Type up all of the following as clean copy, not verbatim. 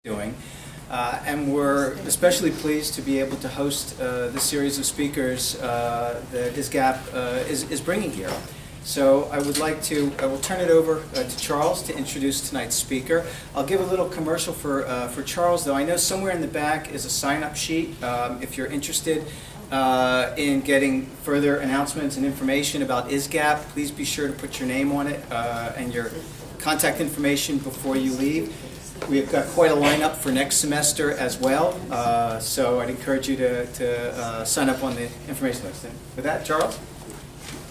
doing. And we're especially pleased to be able to host this series of speakers that ISGAP is bringing here. So I will turn it over to Charles to introduce tonight's speaker. I'll give a little commercial for Charles, though. I know somewhere in the back is a sign-up sheet. If you're interested in getting further announcements and information about ISGAP, please be sure to put your name on it and your contact information before you leave. We've got quite a lineup for next semester as well, so I'd encourage you to sign up on the information list. And with that, Charles?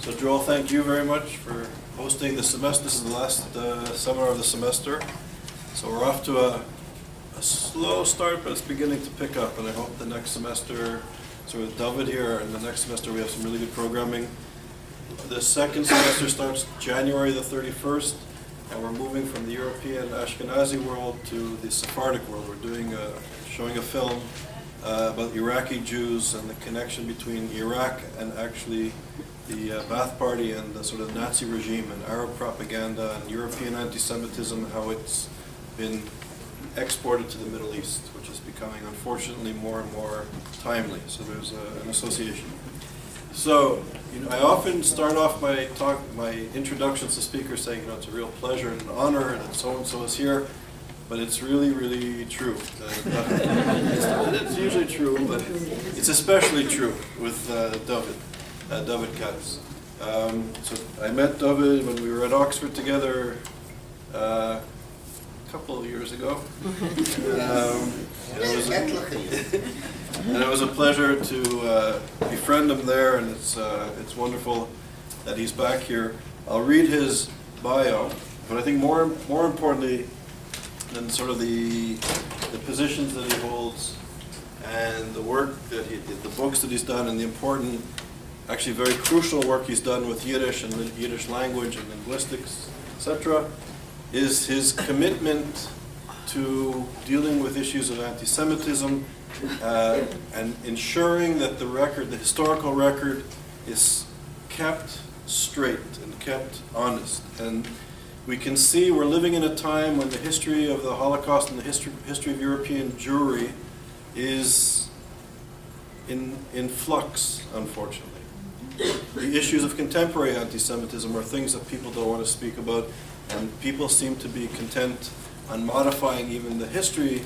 So Joel, thank you very much for hosting the semester. This is the last seminar of the semester. So we're off to a slow start, but it's beginning to pick up, and I hope the next semester, so with Dovid here, and the next semester we have some really good programming. The second semester starts January the 31st. And we're moving from the European Ashkenazi world to the Sephardic world. We're doing showing a film about Iraqi Jews and the connection between Iraq and actually the Ba'ath Party and the sort of Nazi regime and Arab propaganda and European anti-Semitism, how it's been exported to the Middle East, which is becoming, unfortunately, more and more timely. So there's an association. So, I often start off my introductions to speakers saying, it's a real pleasure and an honor that so-and-so is here, but it's really, really true. It's usually true, but it's especially true with Dovid Katz. So I met Dovid when we were at Oxford together a couple of years ago. And it was a pleasure to befriend him there, and it's wonderful that he's back here. I'll read his bio, but I think more importantly than sort of the positions that he holds and the work that the books that he's done, and the important, actually very crucial work he's done with Yiddish and the Yiddish language and linguistics, etc., is his commitment to dealing with issues of anti-Semitism and ensuring that the historical record is kept straight and kept honest. And we can see we're living in a time when the history of the Holocaust and the history of European Jewry is in flux, unfortunately. The issues of contemporary anti-Semitism are things that people don't want to speak about, and people seem to be content on modifying even the history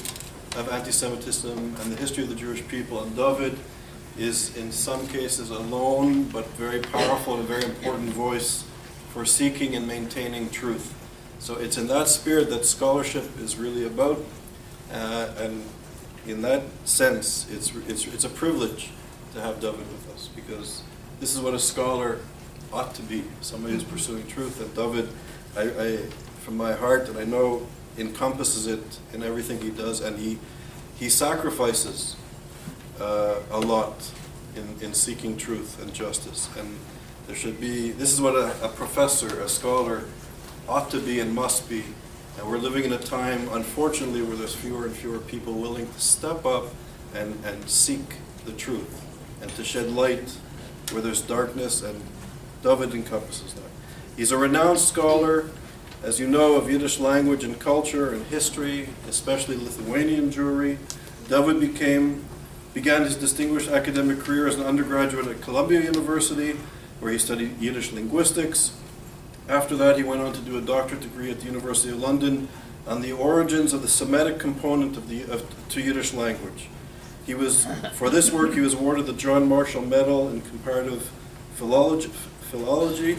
of anti-Semitism and the history of the Jewish people. And Dovid is in some cases a lone but very powerful and very important voice for seeking and maintaining truth. So it's in that spirit that scholarship is really about, and in that sense it's a privilege to have Dovid with us, because this is what a scholar ought to be, somebody who's pursuing truth. And Dovid, I from my heart, and I know, encompasses it in everything he does, and he sacrifices a lot in seeking truth and justice. And there should be, this is what a professor, a scholar ought to be and must be. And we're living in a time, unfortunately, where there's fewer and fewer people willing to step up and seek the truth and to shed light where there's darkness, and Dovid encompasses that. He's a renowned scholar, as you know, of Yiddish language and culture and history, especially Lithuanian Jewry. Dovid began his distinguished academic career as an undergraduate at Columbia University, where he studied Yiddish linguistics. After that, he went on to do a doctorate degree at the University of London on the origins of the Semitic component to Yiddish language. For this work, he was awarded the John Marshall Medal in Comparative Philology.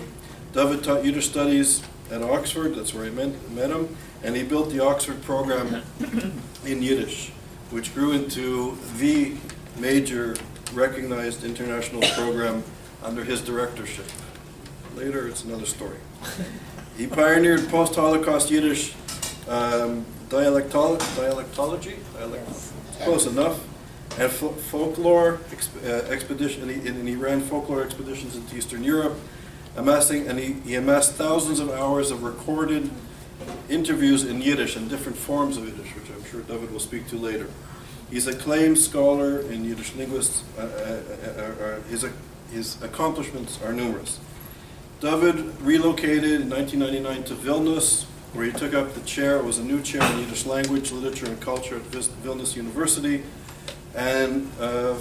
Dovid taught Yiddish studies at Oxford, that's where I met him, and he built the Oxford program in Yiddish, which grew into the major recognized international program under his directorship. Later, it's another story. He pioneered post-Holocaust Yiddish dialectology, close enough, and folklore expedition, and he ran folklore expeditions into Eastern Europe, he amassed thousands of hours of recorded interviews in Yiddish and different forms of Yiddish, which I'm sure Dovid will speak to later. He's a acclaimed scholar in Yiddish linguists. His accomplishments are numerous. Dovid relocated in 1999 to Vilnius, where he took up the chair. It was a new chair in Yiddish language, literature, and culture at Vilnius University, and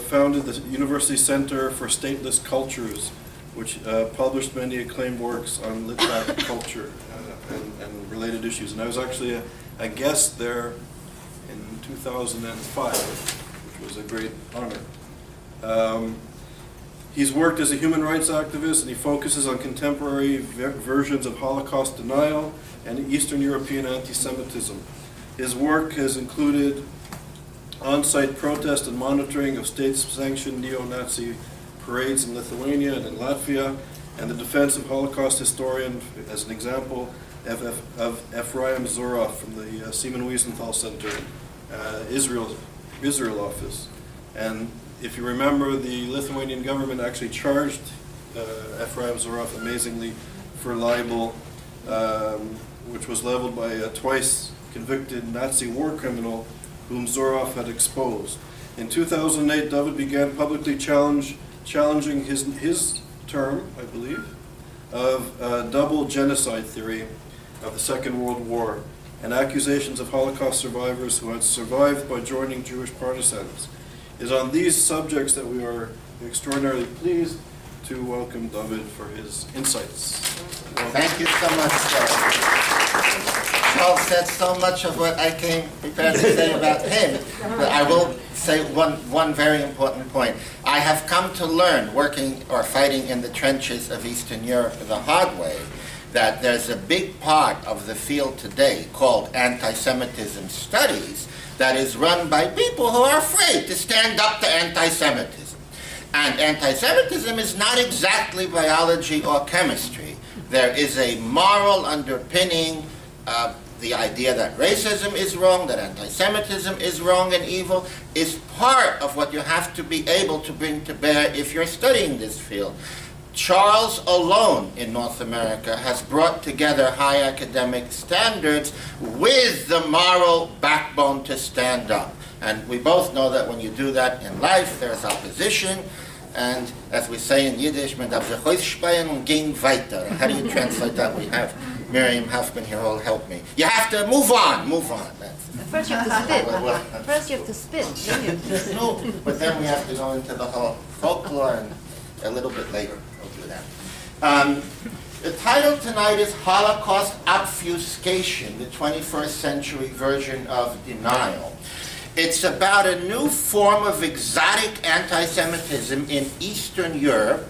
founded the University Center for Stateless Cultures, which published many acclaimed works on Litvak culture and related issues. And I was actually a guest there in 2005, which was a great honor. He's worked as a human rights activist, and he focuses on contemporary versions of Holocaust denial and Eastern European anti-Semitism. His work has included on-site protest and monitoring of state-sanctioned neo-Nazi parades in Lithuania and in Latvia, and the defense of Holocaust historian, as an example, of Ephraim Zorov from the Simon Wiesenthal Center, Israel office. And if you remember, the Lithuanian government actually charged Ephraim Zorov, amazingly, for libel, which was leveled by a twice convicted Nazi war criminal whom Zorov had exposed. In 2008, Dovid began publicly challenging his term, I believe, of double genocide theory of the Second World War and accusations of Holocaust survivors who had survived by joining Jewish partisans. It is on these subjects that we are extraordinarily pleased to welcome Dovid for his insights. Thank you so much, sir. Charles said so much of what I came prepared to say about him, but I will say one very important point. I have come to learn, working or fighting in the trenches of Eastern Europe the hard way, that there's a big part of the field today called anti-Semitism studies that is run by people who are afraid to stand up to anti-Semitism. And anti-Semitism is not exactly biology or chemistry. There is a moral underpinning of the idea that racism is wrong, that anti-Semitism is wrong and evil, is part of what you have to be able to bring to bear if you're studying this field. Charles alone in North America has brought together high academic standards with the moral backbone to stand up. And we both know that when you do that in life, there's opposition. And as we say in Yiddish, man darf sich ausspeien und gehen weiter. How do you translate that? We have Miriam Huffman here who will help me. You have to move on, move on. First you have to spit. First you have to spit. No, but then we have to go into the whole folklore and a little bit later we'll do that. The title tonight is Holocaust Obfuscation, the 21st century version of denial. It's about a new form of exotic anti-Semitism in Eastern Europe.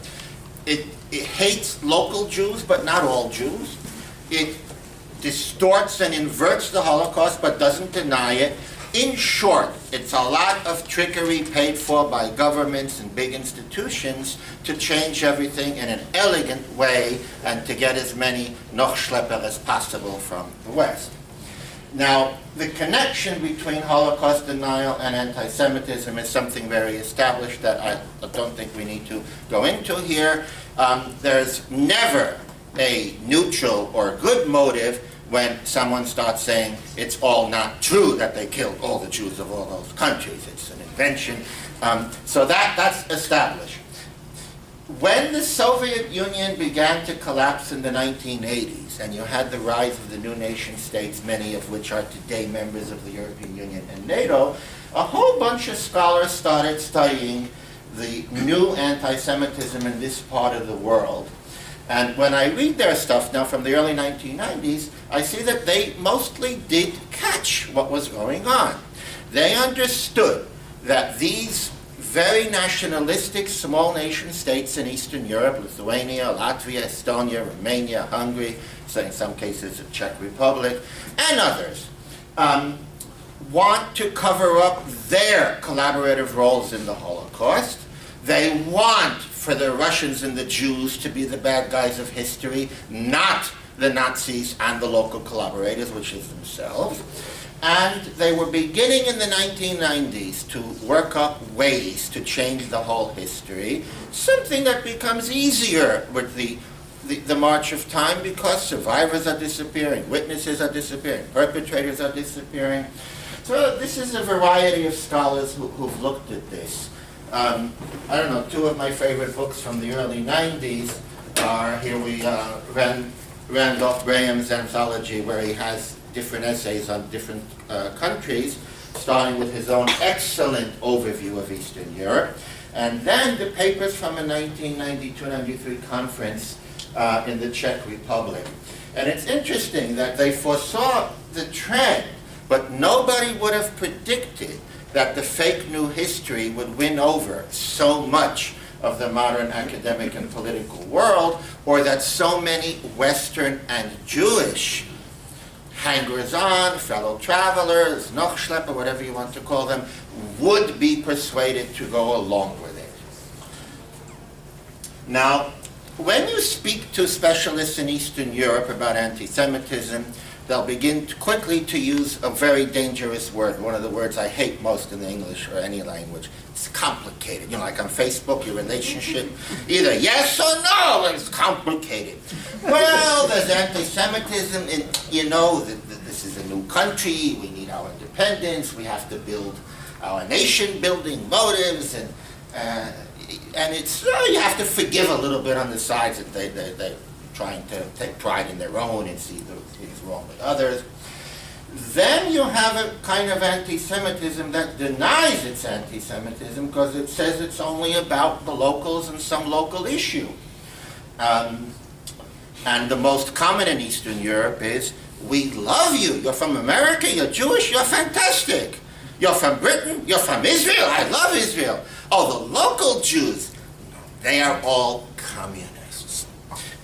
It hates local Jews, but not all Jews. It distorts and inverts the Holocaust, but doesn't deny it. In short, it's a lot of trickery paid for by governments and big institutions to change everything in an elegant way and to get as many Nochschlepper as possible from the West. Now, the connection between Holocaust denial and anti-Semitism is something very established that I don't think we need to go into here. There's never a neutral or good motive when someone starts saying it's all not true that they killed all the Jews of all those countries. It's an invention. So that's established. When the Soviet Union began to collapse in the 1980s, and you had the rise of the new nation states, many of which are today members of the European Union and NATO, a whole bunch of scholars started studying the new anti-Semitism in this part of the world. And when I read their stuff now from the early 1990s, I see that they mostly did catch what was going on. They understood that these very nationalistic small nation states in Eastern Europe, Lithuania, Latvia, Estonia, Romania, Hungary, so in some cases the Czech Republic, and others, want to cover up their collaborative roles in the Holocaust. They want for the Russians and the Jews to be the bad guys of history, not the Nazis and the local collaborators, which is themselves. And they were beginning in the 1990s to work up ways to change the whole history, something that becomes easier with the march of time because survivors are disappearing, witnesses are disappearing, perpetrators are disappearing. So this is a variety of scholars who've looked at this. I don't know, two of my favorite books from the early 90s are, here we read Randolph Graham's anthology, where he has different essays on different countries, starting with his own excellent overview of Eastern Europe, and then the papers from a 1992-93 conference in the Czech Republic. And it's interesting that they foresaw the trend, but nobody would have predicted that the fake new history would win over so much of the modern academic and political world, or that so many Western and Jewish hangers-on, fellow travelers, Nachschlepper, whatever you want to call them, would be persuaded to go along with it. Now, when you speak to specialists in Eastern Europe about anti-Semitism, they'll begin quickly to use a very dangerous word, one of the words I hate most in the English or any language. It's complicated. You know, like on Facebook, your relationship, either yes or no, and it's complicated. Well, there's anti-Semitism, and you know that this is a new country, we need our independence, we have to build our nation-building motives, and it's, you have to forgive a little bit on the sides that they're trying to take pride in their own and see the things wrong with others. Then you have a kind of anti-Semitism that denies it's anti-Semitism because it says it's only about the locals and some local issue. And the most common in Eastern Europe is, we love you. You're from America, you're Jewish, you're fantastic. You're from Britain, you're from Israel, I love Israel. Oh, the local Jews, they are all communists.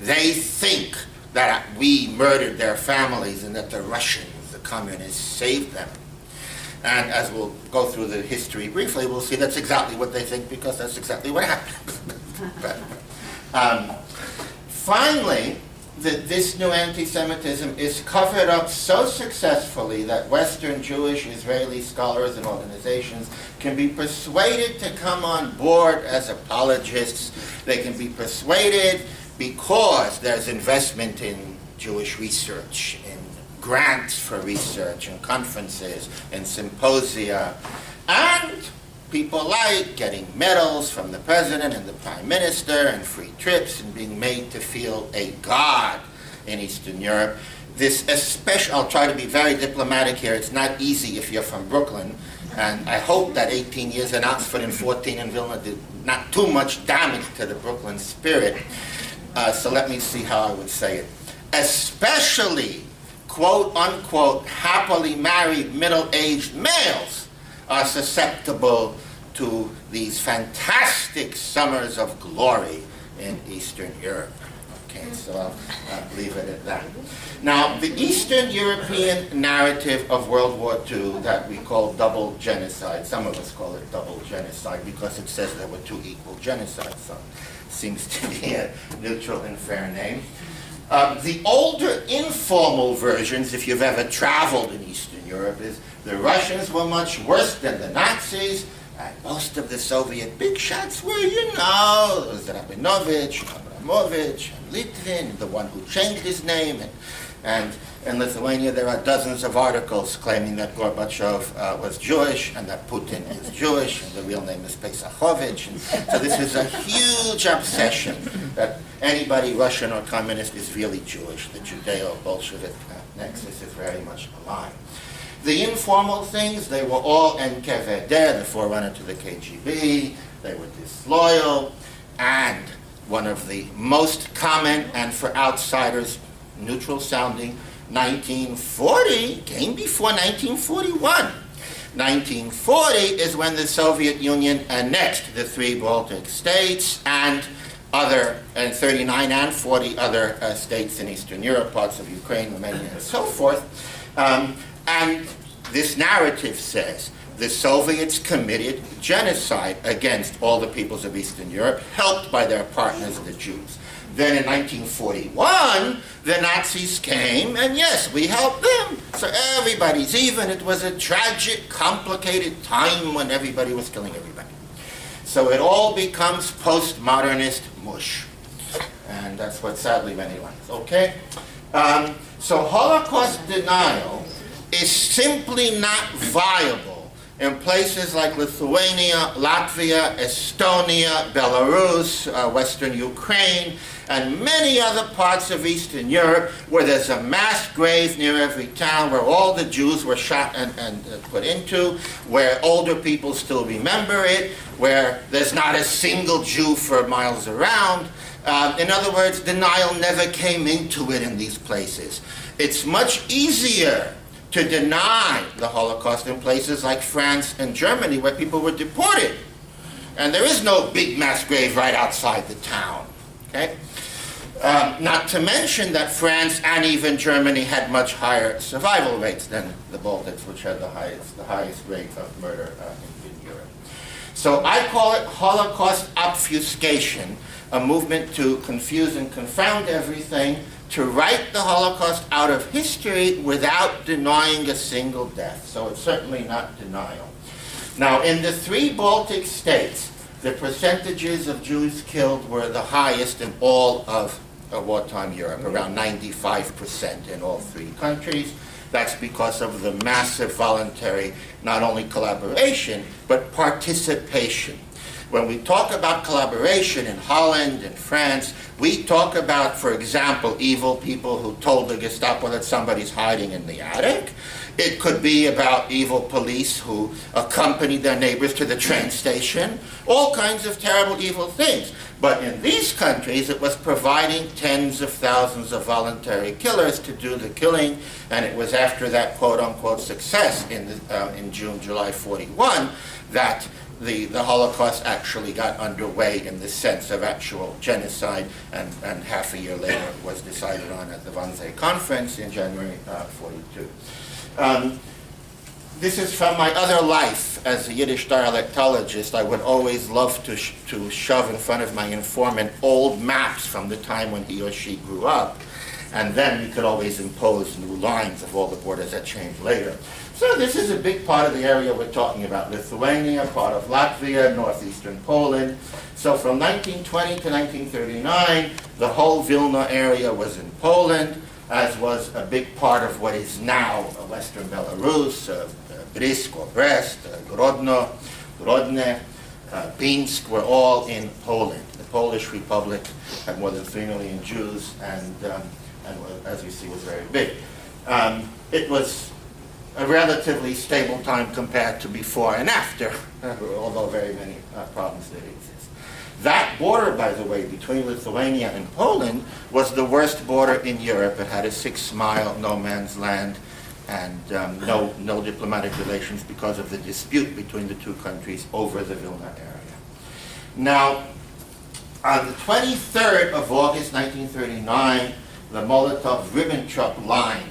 They think that we murdered their families and that the Russians, the communists, saved them. And as we'll go through the history briefly, we'll see that's exactly what they think, because that's exactly what happened. Finally, this new anti-Semitism is covered up so successfully that Western Jewish Israeli scholars and organizations can be persuaded to come on board as apologists. They can be persuaded because there's investment in Jewish research, in grants for research, and conferences, and symposia, and people like getting medals from the president and the prime minister, and free trips, and being made to feel a god in Eastern Europe. This especially, I'll try to be very diplomatic here, it's not easy if you're from Brooklyn, and I hope that 18 years in Oxford and 14 in Vilna did not too much damage to the Brooklyn spirit. So let me see how I would say it. Especially, quote unquote, happily married middle-aged males are susceptible to these fantastic summers of glory in Eastern Europe. Okay, so I'll leave it at that. Now, the Eastern European narrative of World War II that we call double genocide, some of us call it double genocide because it says there were two equal genocides, so it seems to be a neutral and fair name. The older informal versions, if you've ever traveled in Eastern Europe, is the Russians were much worse than the Nazis, and most of the Soviet big shots were, you know, there was Rabinovich, Abramovich, and Litvin, the one who changed his name, and in Lithuania there are dozens of articles claiming that Gorbachev was Jewish and that Putin is Jewish and the real name is Pesachovich. And so this is a huge obsession that anybody Russian or communist is really Jewish. The Judeo-Bolshevik nexus is very much alive. The informal things, they were all NKVD, the forerunner to the KGB. They were disloyal, and one of the most common and for outsiders neutral sounding, 1940 came before 1941. 1940 is when the Soviet Union annexed the 3 Baltic states and 39 and 40 other states in Eastern Europe, parts of Ukraine, Romania, and so forth. And this narrative says the Soviets committed genocide against all the peoples of Eastern Europe, helped by their partners, the Jews. Then in 1941, the Nazis came, and yes, we helped them. So everybody's even. It was a tragic, complicated time when everybody was killing everybody. So it all becomes postmodernist mush. And that's what sadly many like. Okay? So Holocaust denial is simply not viable in places like Lithuania, Latvia, Estonia, Belarus, Western Ukraine, and many other parts of Eastern Europe where there's a mass grave near every town where all the Jews were shot and put into, where older people still remember it, where there's not a single Jew for miles around. In other words, denial never came into it in these places. It's much easier to deny the Holocaust in places like France and Germany where people were deported. And there is no big mass grave right outside the town. Okay? Not to mention that France and even Germany had much higher survival rates than the Baltics, which had the highest rate of murder in Europe. So I call it Holocaust obfuscation, a movement to confuse and confound everything, to write the Holocaust out of history without denying a single death. So it's certainly not denial. Now, in the 3 Baltic states, the percentages of Jews killed were the highest in all of wartime Europe, around 95% in all 3 countries. That's because of the massive voluntary, not only collaboration, but participation. When we talk about collaboration in Holland and France, we talk about, for example, evil people who told the Gestapo that somebody's hiding in the attic. It could be about evil police who accompanied their neighbors to the train station. All kinds of terrible, evil things. But in these countries, it was providing tens of thousands of voluntary killers to do the killing, and it was after that quote-unquote success in June, July 41 that the Holocaust actually got underway in the sense of actual genocide, and half a year later it was decided on at the Wannsee Conference in January 42. This is from my other life as a Yiddish dialectologist. I would always love to shove in front of my informant old maps from the time when he or she grew up, and then we could always impose new lines of all the borders that changed later. So this is a big part of the area we're talking about. Lithuania, part of Latvia, northeastern Poland. So from 1920 to 1939, the whole Vilna area was in Poland, as was a big part of what is now western Belarus, Brisk or Brest, Grodno, Grodne, Pinsk were all in Poland. The Polish Republic had more than 3 million Jews and as you see, was very big. It was a relatively stable time compared to before and after, although very many problems did exist. That border, by the way, between Lithuania and Poland was the worst border in Europe. It had a 6-mile no man's land and no diplomatic relations because of the dispute between the 2 countries over the Vilna area. Now, on the 23rd of August 1939, the Molotov-Ribbentrop line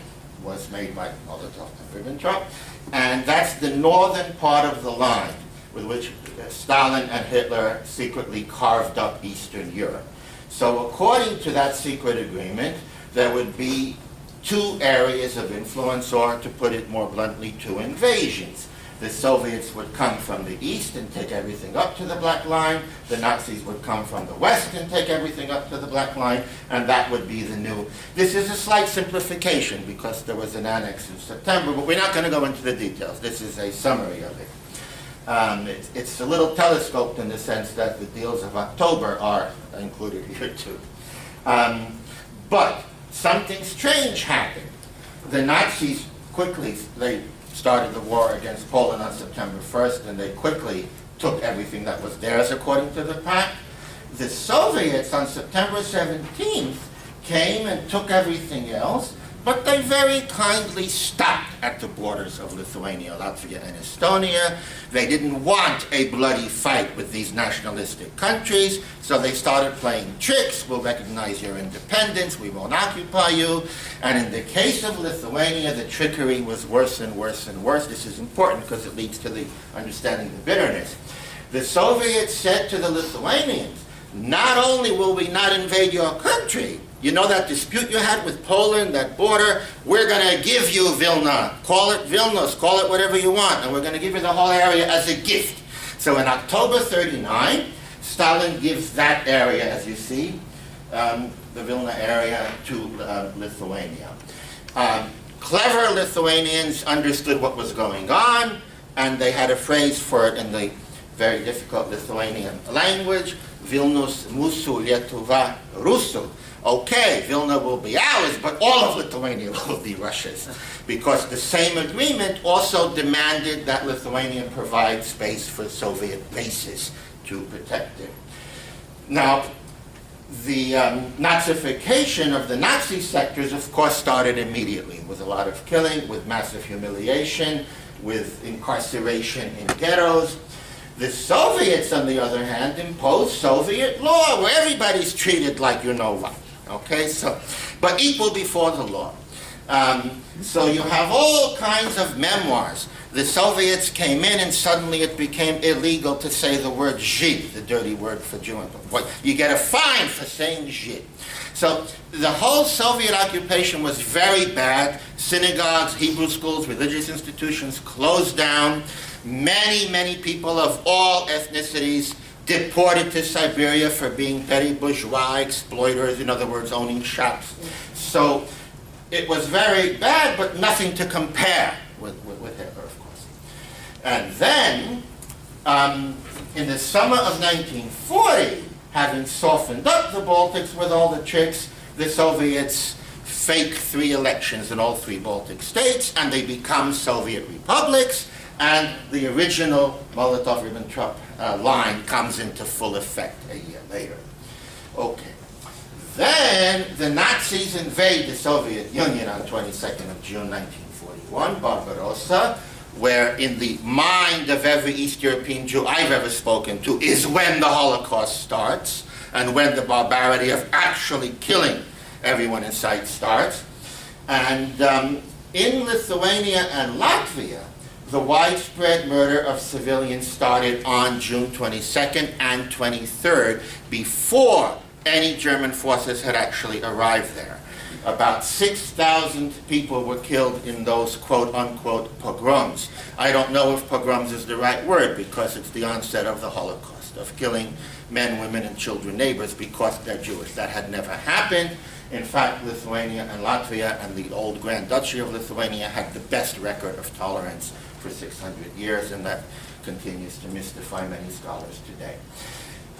was made by Molotov and Ribbentrop, and that's the northern part of the line with which Stalin and Hitler secretly carved up Eastern Europe. So according to that secret agreement, there would be 2 areas of influence, or to put it more bluntly, 2 invasions. The Soviets would come from the east and take everything up to the Black Line. The Nazis would come from the west and take everything up to the Black Line, and that would be the new. This is a slight simplification because there was an annex in September, but we're not going to go into the details. This is a summary of it. It's a little telescoped in the sense that the deals of October are included here too. But something strange happened. The Nazis quickly, they started the war against Poland on September 1st, and they quickly took everything that was theirs according to the pact. The Soviets on September 17th came and took everything else, but they very kindly stopped at the borders of Lithuania, Latvia, and Estonia. They didn't want a bloody fight with these nationalistic countries, so they started playing tricks. We'll recognize your independence, we won't occupy you. And in the case of Lithuania, the trickery was worse and worse and worse. This is important because it leads to the understanding the bitterness. The Soviets said to the Lithuanians, not only will we not invade your country, you know that dispute you had with Poland, that border, we're going to give you Vilna. Call it Vilnius, call it whatever you want, and we're going to give you the whole area as a gift. So in October 39, Stalin gives that area, as you see, the Vilna area to Lithuania. Clever Lithuanians understood what was going on, and they had a phrase for it in the very difficult Lithuanian language. Vilnius mūsų, Lietuva Rusų. Okay, Vilna will be ours, but all of Lithuania will be Russia's. Because the same agreement also demanded that Lithuania provide space for Soviet bases to protect it. Now, the Nazification of the Nazi sectors, of course, started immediately with a lot of killing, with massive humiliation, with incarceration in ghettos. The Soviets, on the other hand, imposed Soviet law, where everybody's treated like you know what. Okay, so, but equal before the law. So you have all kinds of memoirs. The Soviets came in and suddenly it became illegal to say the word Žyd, the dirty word for Jew. You get a fine for saying Žyd. So the whole Soviet occupation was very bad. Synagogues, Hebrew schools, religious institutions closed down. Many, many people of all ethnicities deported to Siberia for being petty bourgeois exploiters, in other words, owning shops. So it was very bad, but nothing to compare with Hitler, of course. And then, in the summer of 1940, having softened up the Baltics with all the tricks, the Soviets fake 3 elections in all 3 Baltic states, and they become Soviet republics, and the original Molotov-Ribbentrop line comes into full effect a year later. Okay. Then the Nazis invade the Soviet Union on 22nd of June 1941, Barbarossa, where in the mind of every East European Jew I've ever spoken to is when the Holocaust starts, and when the barbarity of actually killing everyone in sight starts. And in Lithuania and Latvia, the widespread murder of civilians started on June 22nd and 23rd, before any German forces had actually arrived there. About 6,000 people were killed in those quote-unquote pogroms. I don't know if pogroms is the right word, because it's the onset of the Holocaust, of killing men, women, and children, neighbors, because they're Jewish. That had never happened. In fact, Lithuania and Latvia and the old Grand Duchy of Lithuania had the best record of tolerance for 600 years, and that continues to mystify many scholars today.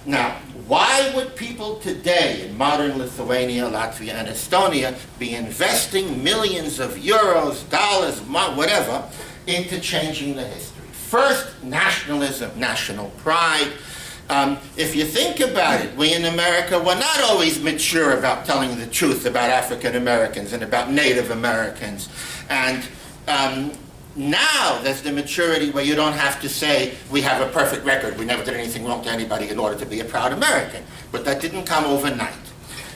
Now, why would people today in modern Lithuania, Latvia, and Estonia be investing millions of euros, dollars, whatever, into changing the history? First, nationalism, national pride. If you think about it, we in America were not always mature about telling the truth about African Americans and about Native Americans. And now there's the maturity where you don't have to say, we have a perfect record, we never did anything wrong to anybody in order to be a proud American. But that didn't come overnight.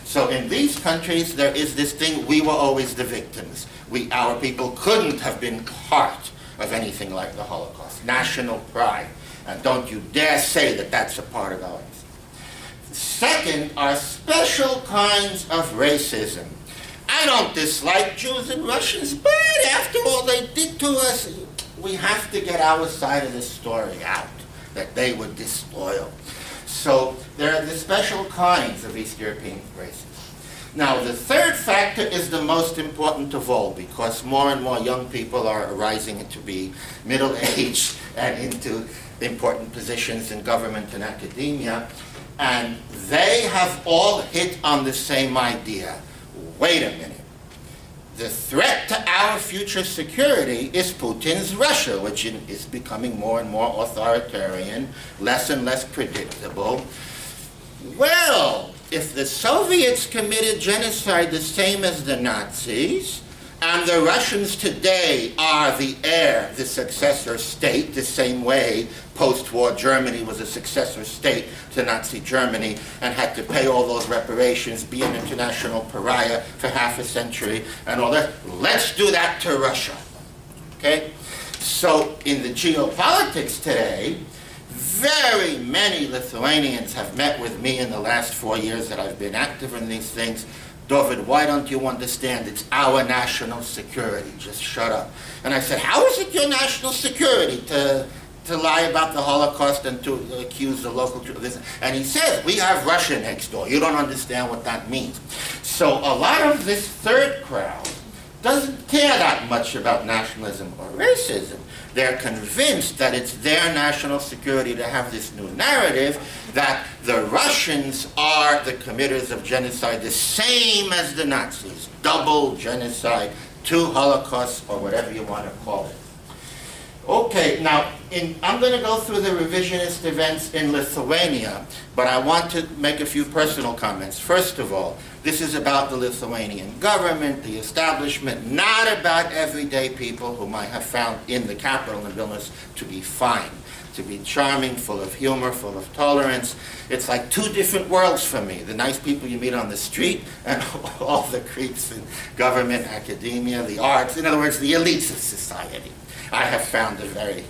So in these countries, there is this thing, we were always the victims. Our people couldn't have been part of anything like the Holocaust. National pride. And don't you dare say that that's a part of ours. Second are special kinds of racism. I don't dislike Jews and Russians, but after all they did to us, we have to get our side of the story out, that they were disloyal. So there are the special kinds of East European races. Now, the third factor is the most important of all, because more and more young people are arising to be middle-aged and into important positions in government and academia, and they have all hit on the same idea. Wait a minute. The threat to our future security is Putin's Russia, which is becoming more and more authoritarian, less and less predictable. Well, if the Soviets committed genocide the same as the Nazis, and the Russians today are the heir, the successor state, the same way post-war Germany was a successor state to Nazi Germany and had to pay all those reparations, be an international pariah for half a century and all that. Let's do that to Russia, okay? So in the geopolitics today, very many Lithuanians have met with me in the last 4 years that I've been active in these things. Dovid, why don't you understand? It's our national security. Just shut up. And I said, how is it your national security to lie about the Holocaust and to accuse the local truth? And he says, we have Russia next door. You don't understand what that means. So a lot of this third crowd doesn't care that much about nationalism or racism. They're convinced that it's their national security to have this new narrative that the Russians are the committers of genocide, the same as the Nazis. Double genocide, two Holocausts, or whatever you want to call it. Okay, now, I'm going to go through the revisionist events in Lithuania, but I want to make a few personal comments. First of all, this is about the Lithuanian government, the establishment, not about everyday people whom I have found in the capital in Vilnius to be fine, to be charming, full of humor, full of tolerance. It's like two different worlds for me. The nice people you meet on the street and all the creeps in government, academia, the arts, in other words, the elites of society. I have found a very,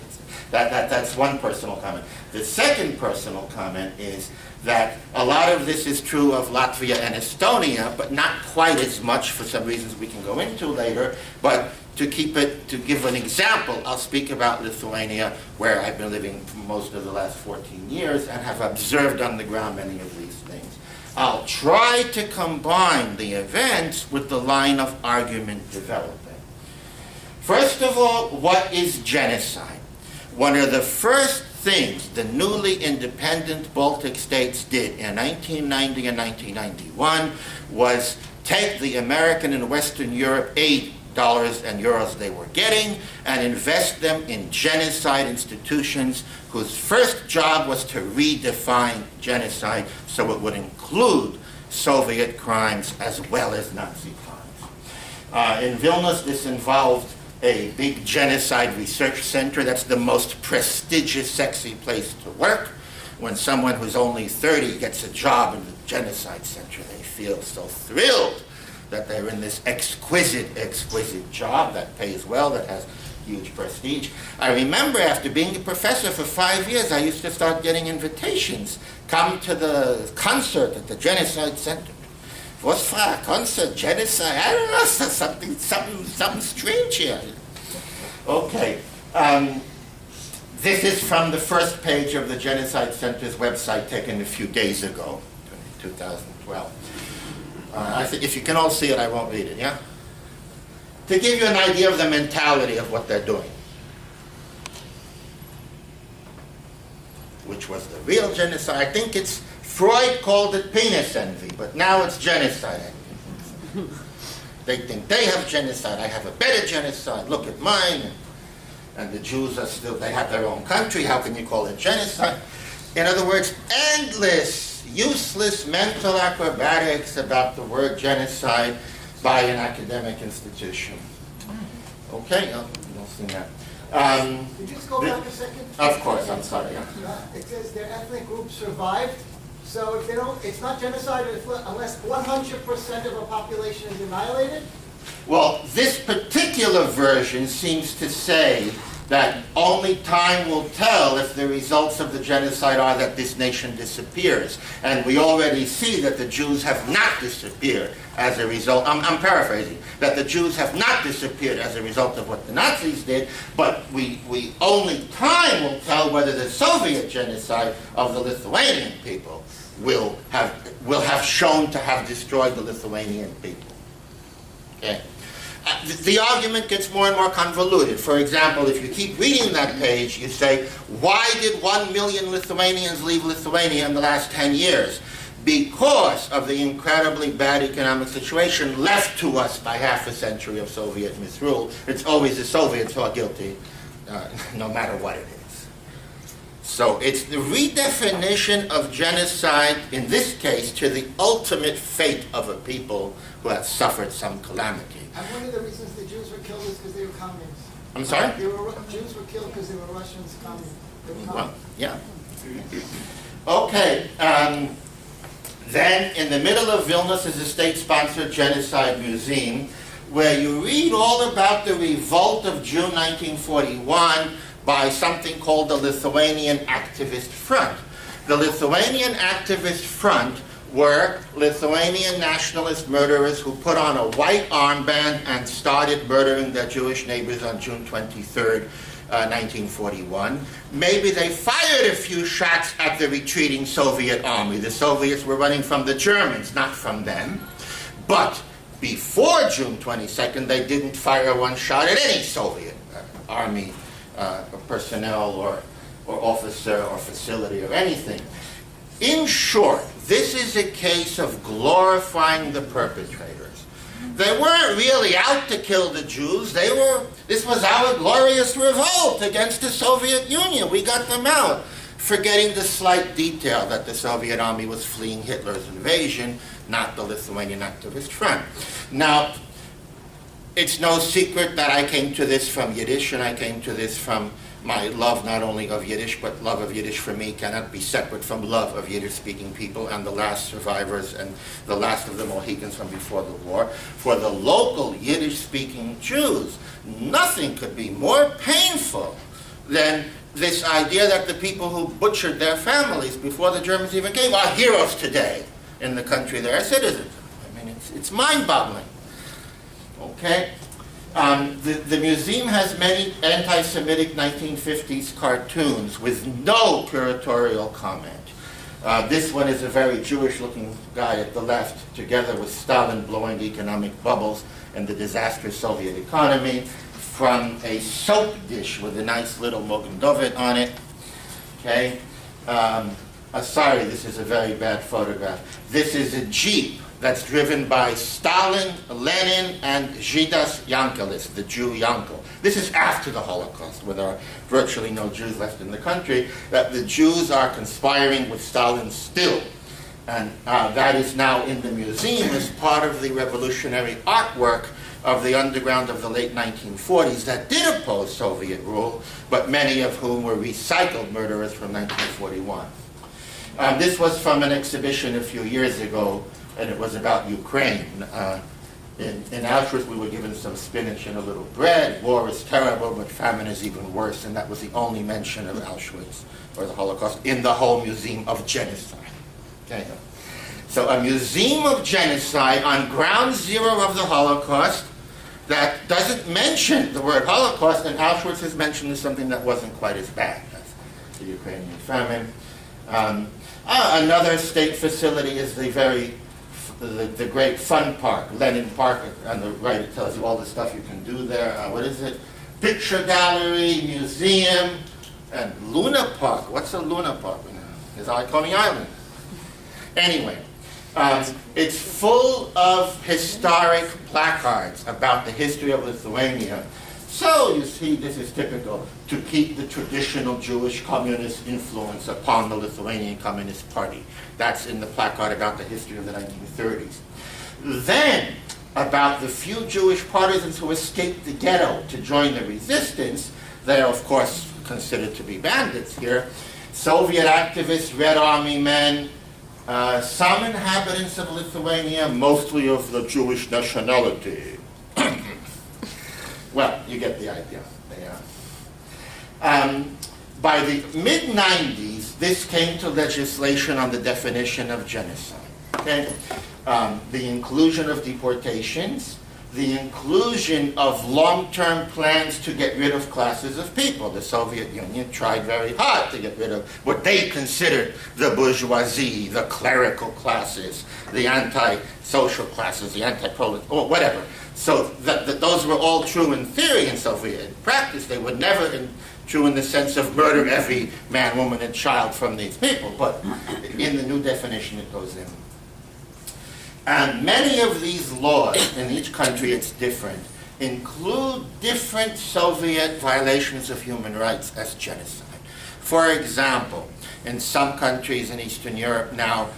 that's one personal comment. The second personal comment is that a lot of this is true of Latvia and Estonia, but not quite as much for some reasons we can go into later. But to give an example, I'll speak about Lithuania, where I've been living for most of the last 14 years and have observed on the ground many of these things. I'll try to combine the events with the line of argument developing. First of all, what is genocide? One of the first things the newly independent Baltic states did in 1990 and 1991 was take the American and Western Europe aid dollars and euros they were getting and invest them in genocide institutions whose first job was to redefine genocide so it would include Soviet crimes as well as Nazi crimes. In Vilnius, this involved a big genocide research center. That's the most prestigious, sexy place to work. When someone who's only 30 gets a job in the genocide center, they feel so thrilled that they're in this exquisite, exquisite job that pays well, that has huge prestige. I remember after being a professor for 5 years, I used to start getting invitations. Come to the concert at the genocide center. What's for a concert? Genocide? I don't know, something strange here. Okay. This is from the first page of the Genocide Center's website taken a few days ago, 2012. If you can all see it, I won't read it, yeah? To give you an idea of the mentality of what they're doing. Which was the real genocide. I think it's Freud called it penis envy, but now it's genocide envy. They think they have genocide, I have a better genocide, look at mine. And the Jews are still, they have their own country, how can you call it genocide? In other words, endless, useless mental acrobatics about the word genocide by an academic institution. Okay, you'll see that. Could you just go back a second? Of course, I'm sorry. Yeah. It says their ethnic group survived. So if they don't, it's not genocide unless 100% of a population is annihilated? Well, this particular version seems to say that only time will tell if the results of the genocide are that this nation disappears. And we already see that the Jews have not disappeared as a result, I'm paraphrasing, that the Jews have not disappeared as a result of what the Nazis did, but we only time will tell whether the Soviet genocide of the Lithuanian people will have shown to have destroyed the Lithuanian people. Okay. The argument gets more and more convoluted. For example, if you keep reading that page, you say, why did 1 million Lithuanians leave Lithuania in the last 10 years? Because of the incredibly bad economic situation left to us by half a century of Soviet misrule. It's always the Soviets who are guilty, no matter what it is. So it's the redefinition of genocide, in this case, to the ultimate fate of a people who have suffered some calamity. And one of the reasons the Jews were killed is because they were communists. I'm sorry? Jews were killed because they were Russians, communists. Well, yeah. Okay. Then, in the middle of Vilnius is a state-sponsored genocide museum where you read all about the revolt of June 1941 by something called the Lithuanian Activist Front. The Lithuanian Activist Front were Lithuanian nationalist murderers who put on a white armband and started murdering their Jewish neighbors on June 23rd, 1941. Maybe they fired a few shots at the retreating Soviet army. The Soviets were running from the Germans, not from them. But before June 22nd, they didn't fire one shot at any Soviet army personnel or officer or facility or anything. In short, this is a case of glorifying the perpetrators. They weren't really out to kill the Jews. This was our glorious revolt against the Soviet Union. We got them out, forgetting the slight detail that the Soviet army was fleeing Hitler's invasion, not the Lithuanian Activist Front. Now, it's no secret that I came to this from Yiddish, and I came to this from my love not only of Yiddish, but love of Yiddish for me cannot be separate from love of Yiddish-speaking people and the last survivors and the last of the Mohicans from before the war. For the local Yiddish-speaking Jews, nothing could be more painful than this idea that the people who butchered their families before the Germans even came are heroes today in the country they are citizens. I mean, it's mind-boggling. Okay? The museum has many anti-Semitic 1950s cartoons with no curatorial comment. This one is a very Jewish-looking guy at the left, together with Stalin blowing economic bubbles and the disastrous Soviet economy, from a soap dish with a nice little Mogen Dovid on it. Okay? Sorry, this is a very bad photograph. This is a Jeep that's driven by Stalin, Lenin, and Yiddishist Yankelis, the Jew Yankel. This is after the Holocaust, where there are virtually no Jews left in the country, that the Jews are conspiring with Stalin still. And that is now in the museum as part of the revolutionary artwork of the underground of the late 1940s that did oppose Soviet rule, but many of whom were recycled murderers from 1941. This was from an exhibition a few years ago, and it was about Ukraine. In Auschwitz, we were given some spinach and a little bread. War is terrible, but famine is even worse, and that was the only mention of Auschwitz or the Holocaust in the whole Museum of Genocide. Okay. So a museum of genocide on ground zero of the Holocaust that doesn't mention the word Holocaust, and Auschwitz is mentioned as something that wasn't quite as bad as the Ukrainian famine. Another state facility is the great fun park, Lenin Park. On the right, it tells you all the stuff you can do there. What is it? Picture gallery, museum, and Luna Park. What's a Luna Park? It's on Coney Island. Anyway, it's full of historic placards about the history of Lithuania. So, you see, this is typical to keep the traditional Jewish communist influence upon the Lithuanian Communist Party. That's in the placard about the history of the 1930s. Then, about the few Jewish partisans who escaped the ghetto to join the resistance, they are, of course, considered to be bandits here. Soviet activists, Red Army men, some inhabitants of Lithuania, mostly of the Jewish nationality. Well, you get the idea. By the mid-90s, this came to legislation on the definition of genocide. Okay? The inclusion of deportations, the inclusion of long-term plans to get rid of classes of people. The Soviet Union tried very hard to get rid of what they considered the bourgeoisie, the clerical classes, the anti-social classes, the anti-proletariat, or whatever. So that those were all true in theory in Soviet practice. They were never true in the sense of murder every man, woman, and child from these people. But in the new definition, it goes in. And many of these laws, in each country it's different, include different Soviet violations of human rights as genocide. For example, in some countries in Eastern Europe now,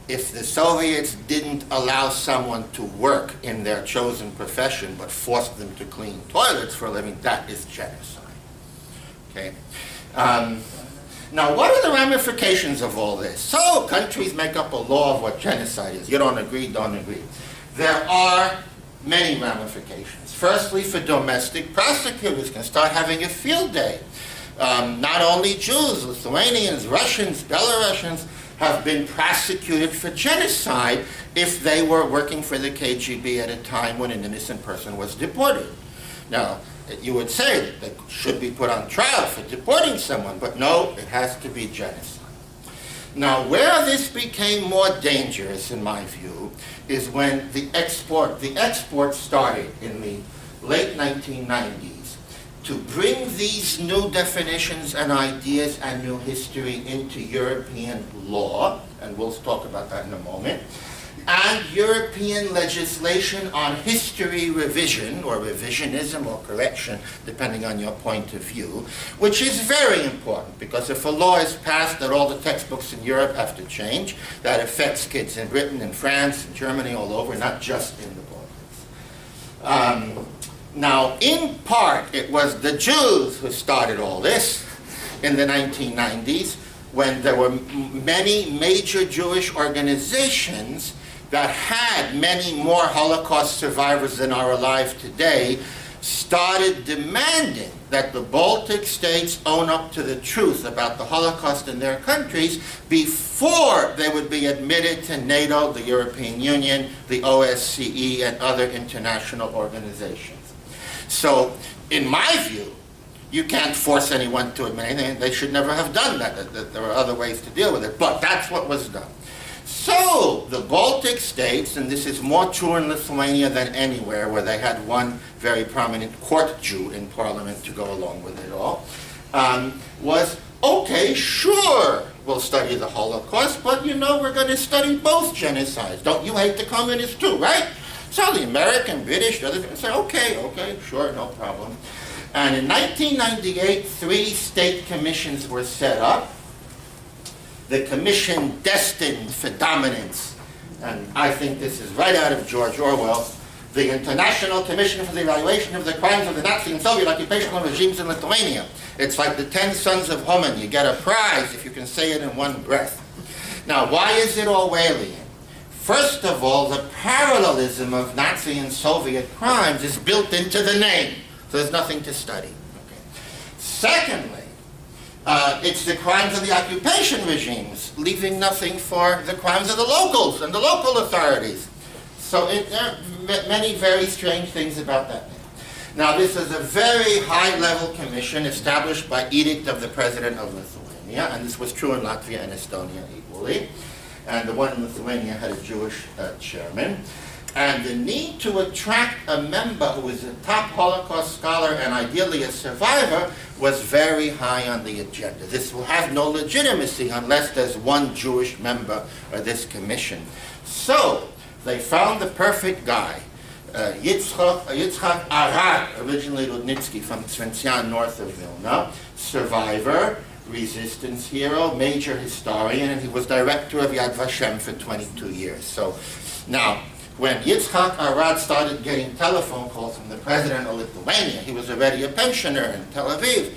if the Soviets didn't allow someone to work in their chosen profession but forced them to clean toilets for a living, that is genocide. Okay? Now, what are the ramifications of all this? So, countries make up a law of what genocide is. You don't agree, don't agree. There are many ramifications. Firstly, for domestic prosecutors can start having a field day. Not only Jews, Lithuanians, Russians, Belarusians have been prosecuted for genocide if they were working for the KGB at a time when an innocent person was deported. Now, you would say that they should be put on trial for deporting someone, but no, it has to be genocide. Now, where this became more dangerous, in my view, is when the export started in the late 1990s, to bring these new definitions and ideas and new history into European law, and we'll talk about that in a moment, and European legislation on history revision, or revisionism or correction, depending on your point of view, which is very important, because if a law is passed that all the textbooks in Europe have to change, that affects kids in Britain, in France, in Germany, all over, not just in the Baltics. Now, in part, it was the Jews who started all this in the 1990s, when there were many major Jewish organizations that had many more Holocaust survivors than are alive today, started demanding that the Baltic states own up to the truth about the Holocaust in their countries before they would be admitted to NATO, the European Union, the OSCE, and other international organizations. So, in my view, you can't force anyone to admit anything. They should never have done that. There are other ways to deal with it, but that's what was done. So, the Baltic states, and this is more true in Lithuania than anywhere, where they had one very prominent court Jew in parliament to go along with it all, was, okay, sure, we'll study the Holocaust, but you know, we're going to study both genocides. Don't you hate the communists too, right? So the American, British, the other things say, okay, sure, no problem. And in 1998, 3 state commissions were set up. The commission destined for dominance, and I think this is right out of George Orwell, the International Commission for the Evaluation of the Crimes of the Nazi and Soviet occupational regimes in Lithuania. It's like the 10 Sons of Haman. You get a prize if you can say it in one breath. Now, why is it Orwellian? First of all, the parallelism of Nazi and Soviet crimes is built into the name, so there's nothing to study. Okay. Secondly, it's the crimes of the occupation regimes, leaving nothing for the crimes of the locals and the local authorities. So there are many very strange things about that. Now, this is a very high-level commission established by edict of the President of Lithuania, and this was true in Latvia and Estonia equally. And the one in Lithuania had a Jewish chairman. And the need to attract a member who is a top Holocaust scholar and ideally a survivor was very high on the agenda. This will have no legitimacy unless there's one Jewish member of this commission. So they found the perfect guy, Yitzhak Arad, originally Rudnitsky from Tzvencian, north of Vilna, survivor, resistance hero, major historian, and he was director of Yad Vashem for 22 years. So now, when Yitzhak Arad started getting telephone calls from the president of Lithuania, he was already a pensioner in Tel Aviv.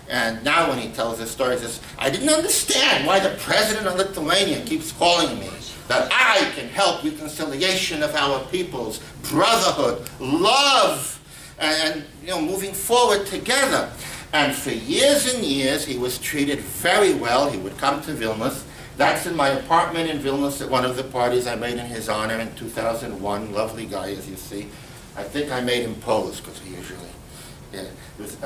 And now when he tells his story, he says, I didn't understand why the president of Lithuania keeps calling me, that I can help reconciliation of our peoples, brotherhood, love, and moving forward together. And for years and years, he was treated very well. He would come to Vilnius. That's in my apartment in Vilnius at one of the parties I made in his honor in 2001. Lovely guy, as you see. I think I made him pose, because he usually... Yeah, it was,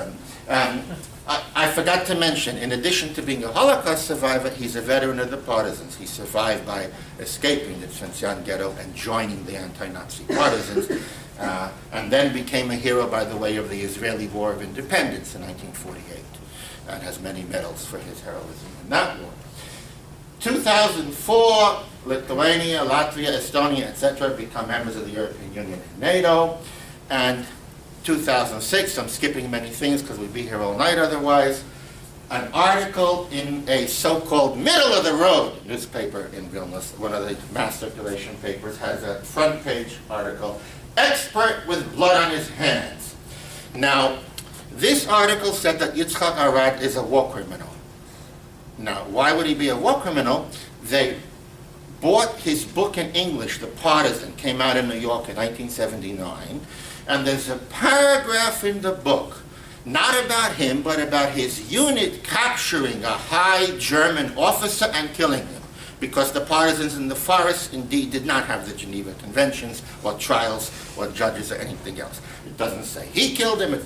I forgot to mention, in addition to being a Holocaust survivor, he's a veteran of the partisans. He survived by escaping the Tzvencian ghetto and joining the anti-Nazi partisans, and then became a hero by the way of the Israeli War of Independence in 1948, and has many medals for his heroism in that war. 2004, Lithuania, Latvia, Estonia, etc. become members of the European Union and NATO, and 2006, I'm skipping many things because we'd be here all night otherwise, an article in a so-called middle-of-the-road newspaper in Vilnius, one of the mass circulation papers, has a front-page article, Expert with Blood on His Hands. Now, this article said that Yitzhak Arad is a war criminal. Now, why would he be a war criminal? They bought his book in English, The Partisan, came out in New York in 1979, and there's a paragraph in the book, not about him, but about his unit capturing a high German officer and killing him, because the partisans in the forest indeed did not have the Geneva Conventions, or trials, or judges, or anything else. It doesn't say he killed him.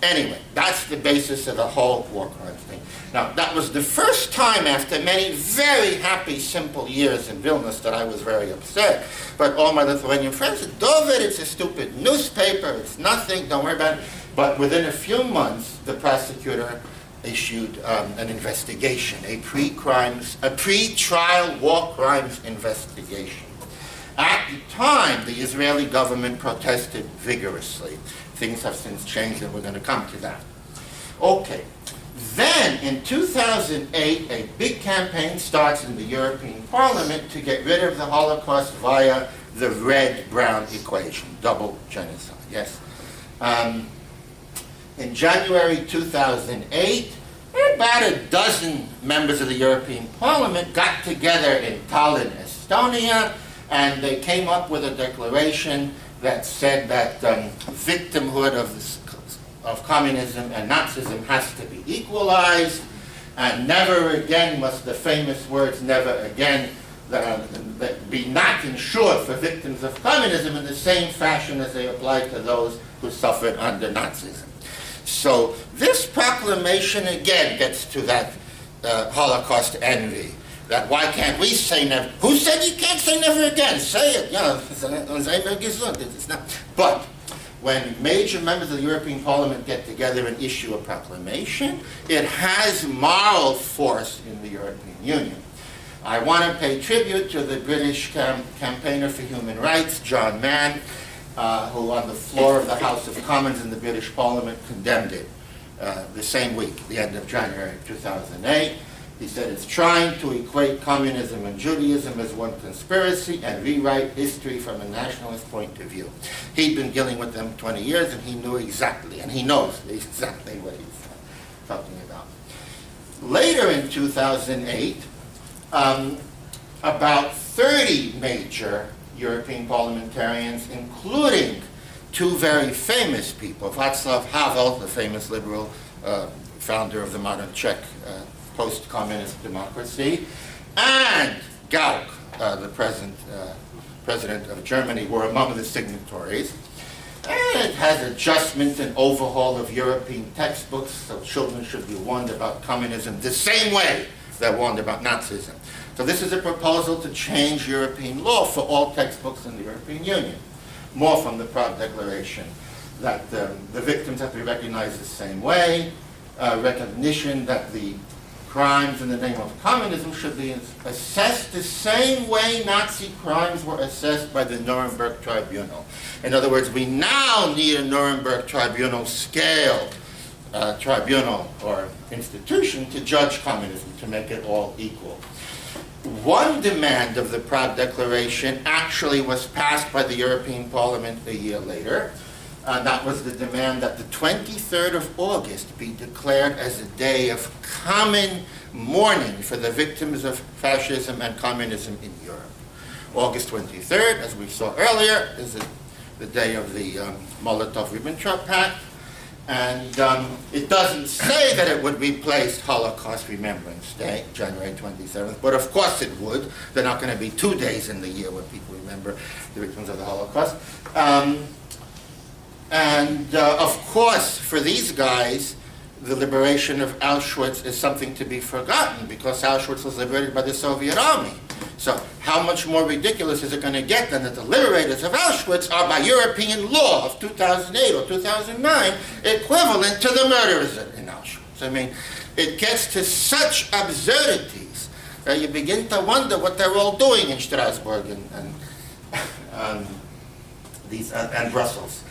Anyway, that's the basis of the whole war crimes thing. Now, that was the first time after many very happy, simple years in Vilnius that I was very upset. But all my Lithuanian friends said, Dovid, it's a stupid newspaper, it's nothing, don't worry about it. But within a few months, the prosecutor issued an investigation, a pre-trial war crimes investigation. At the time, the Israeli government protested vigorously. Things have since changed, and we're going to come to that. Okay. Then, in 2008, a big campaign starts in the European Parliament to get rid of the Holocaust via the red-brown equation, double genocide, yes? In January 2008, about a dozen members of the European Parliament got together in Tallinn, Estonia, and they came up with a declaration that said that victimhood of communism and Nazism has to be equalized, and never again must the famous words, never again, be not insured for victims of communism in the same fashion as they apply to those who suffered under Nazism. So this proclamation again gets to that Holocaust envy. That why can't we say never? Who said you can't say never again? Say it. It's not. But when major members of the European Parliament get together and issue a proclamation, it has moral force in the European Union. I want to pay tribute to the British campaigner for human rights, John Mann, who on the floor of the House of Commons in the British Parliament condemned it the same week, the end of January 2008. He said it's trying to equate communism and Judaism as one conspiracy and rewrite history from a nationalist point of view. He'd been dealing with them 20 years and he knew exactly, and he knows exactly what he's talking about. Later in 2008, about 30 major European parliamentarians, including two very famous people, Václav Havel, the famous liberal founder of the modern Czech post-communist democracy, and Gauck, the president of Germany, were among the signatories. And it has adjustment and overhaul of European textbooks, so children should be warned about communism the same way they're warned about Nazism. So this is a proposal to change European law for all textbooks in the European Union. More from the Prague Declaration, that the victims have to be recognized the same way, recognition that the crimes in the name of communism should be assessed the same way Nazi crimes were assessed by the Nuremberg Tribunal. In other words, we now need a Nuremberg Tribunal scale tribunal or institution to judge communism, to make it all equal. One demand of the Prague Declaration actually was passed by the European Parliament a year later. That was the demand that the 23rd of August be declared as a day of common mourning for the victims of fascism and communism in Europe. August 23rd, as we saw earlier, is the day of the Molotov-Ribbentrop Pact. And it doesn't say that it would replace Holocaust Remembrance Day, January 27th, but of course it would. There are not going to be 2 days in the year when people remember the victims of the Holocaust. Of course, for these guys, the liberation of Auschwitz is something to be forgotten because Auschwitz was liberated by the Soviet army. So how much more ridiculous is it going to get than that the liberators of Auschwitz are, by European law of 2008 or 2009, equivalent to the murderers in Auschwitz? I mean, it gets to such absurdities that you begin to wonder what they're all doing in Strasbourg and Brussels.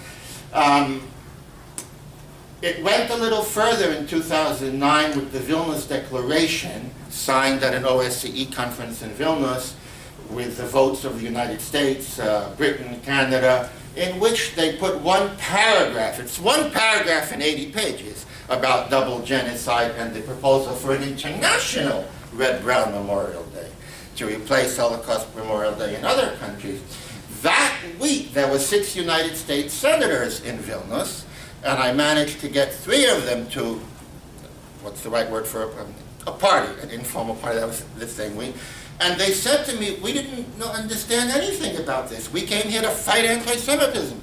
It went a little further in 2009 with the Vilnius Declaration, signed at an OSCE conference in Vilnius with the votes of the United States, Britain, Canada, in which they put one paragraph, it's one paragraph in 80 pages, about double genocide and the proposal for an international Red-Brown Memorial Day to replace Holocaust Memorial Day in other countries. That week, there were 6 United States senators in Vilnius, and I managed to get 3 of them to, what's the right word for a party, an informal party, that was the same week. And they said to me, we didn't understand anything about this. We came here to fight anti-Semitism.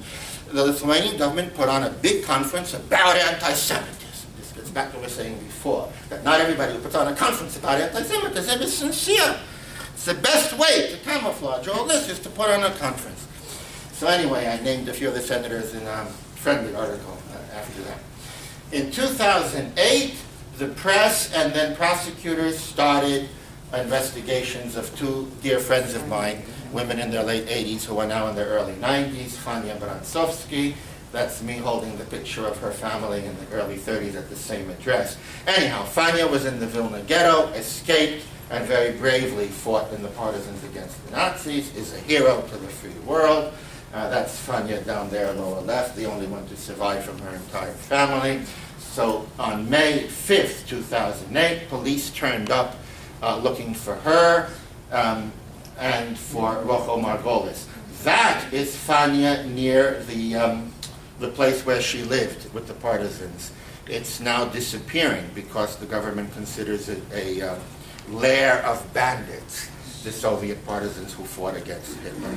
The Lithuanian government put on a big conference about anti-Semitism. This gets back to what we were saying before, that not everybody who puts on a conference about anti-Semitism is sincere. It's the best way to camouflage all this is to put on a conference. So anyway, I named a few of the senators in a friendly article after that. In 2008, the press and then prosecutors started investigations of two dear friends of mine, women in their late 80s who are now in their early 90s, Fania Brantsovsky. That's me holding the picture of her family in the early 30s at the same address. Anyhow, Fania was in the Vilna ghetto, escaped, and very bravely fought in the partisans against the Nazis, is a hero to the free world. That's Fania down there, lower left, the only one to survive from her entire family. So on May 5th, 2008, police turned up looking for her and for Rojo Margolis. That is Fania near the place where she lived with the partisans. It's now disappearing because the government considers it a lair of bandits, the Soviet partisans who fought against Hitler.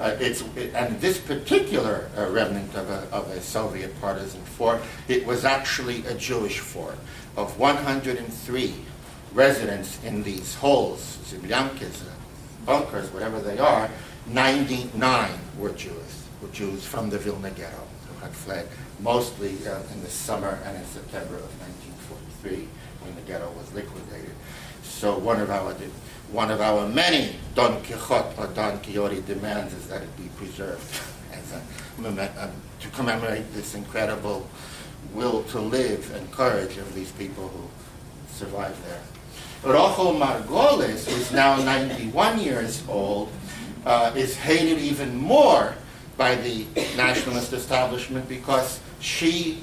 And this particular remnant of a Soviet partisan fort, it was actually a Jewish fort. Of 103 residents in these holes, zimyankes, bunkers, whatever they are, 99 were Jews from the Vilna ghetto who had fled, mostly in the summer and in September of 1943 when the ghetto was liquidated. So one of our many Don Quixote or Don Quixote demands is that it be preserved as to commemorate this incredible will to live and courage of these people who survived there. Rojo Margolis, who is now 91 years old, is hated even more by the nationalist establishment because she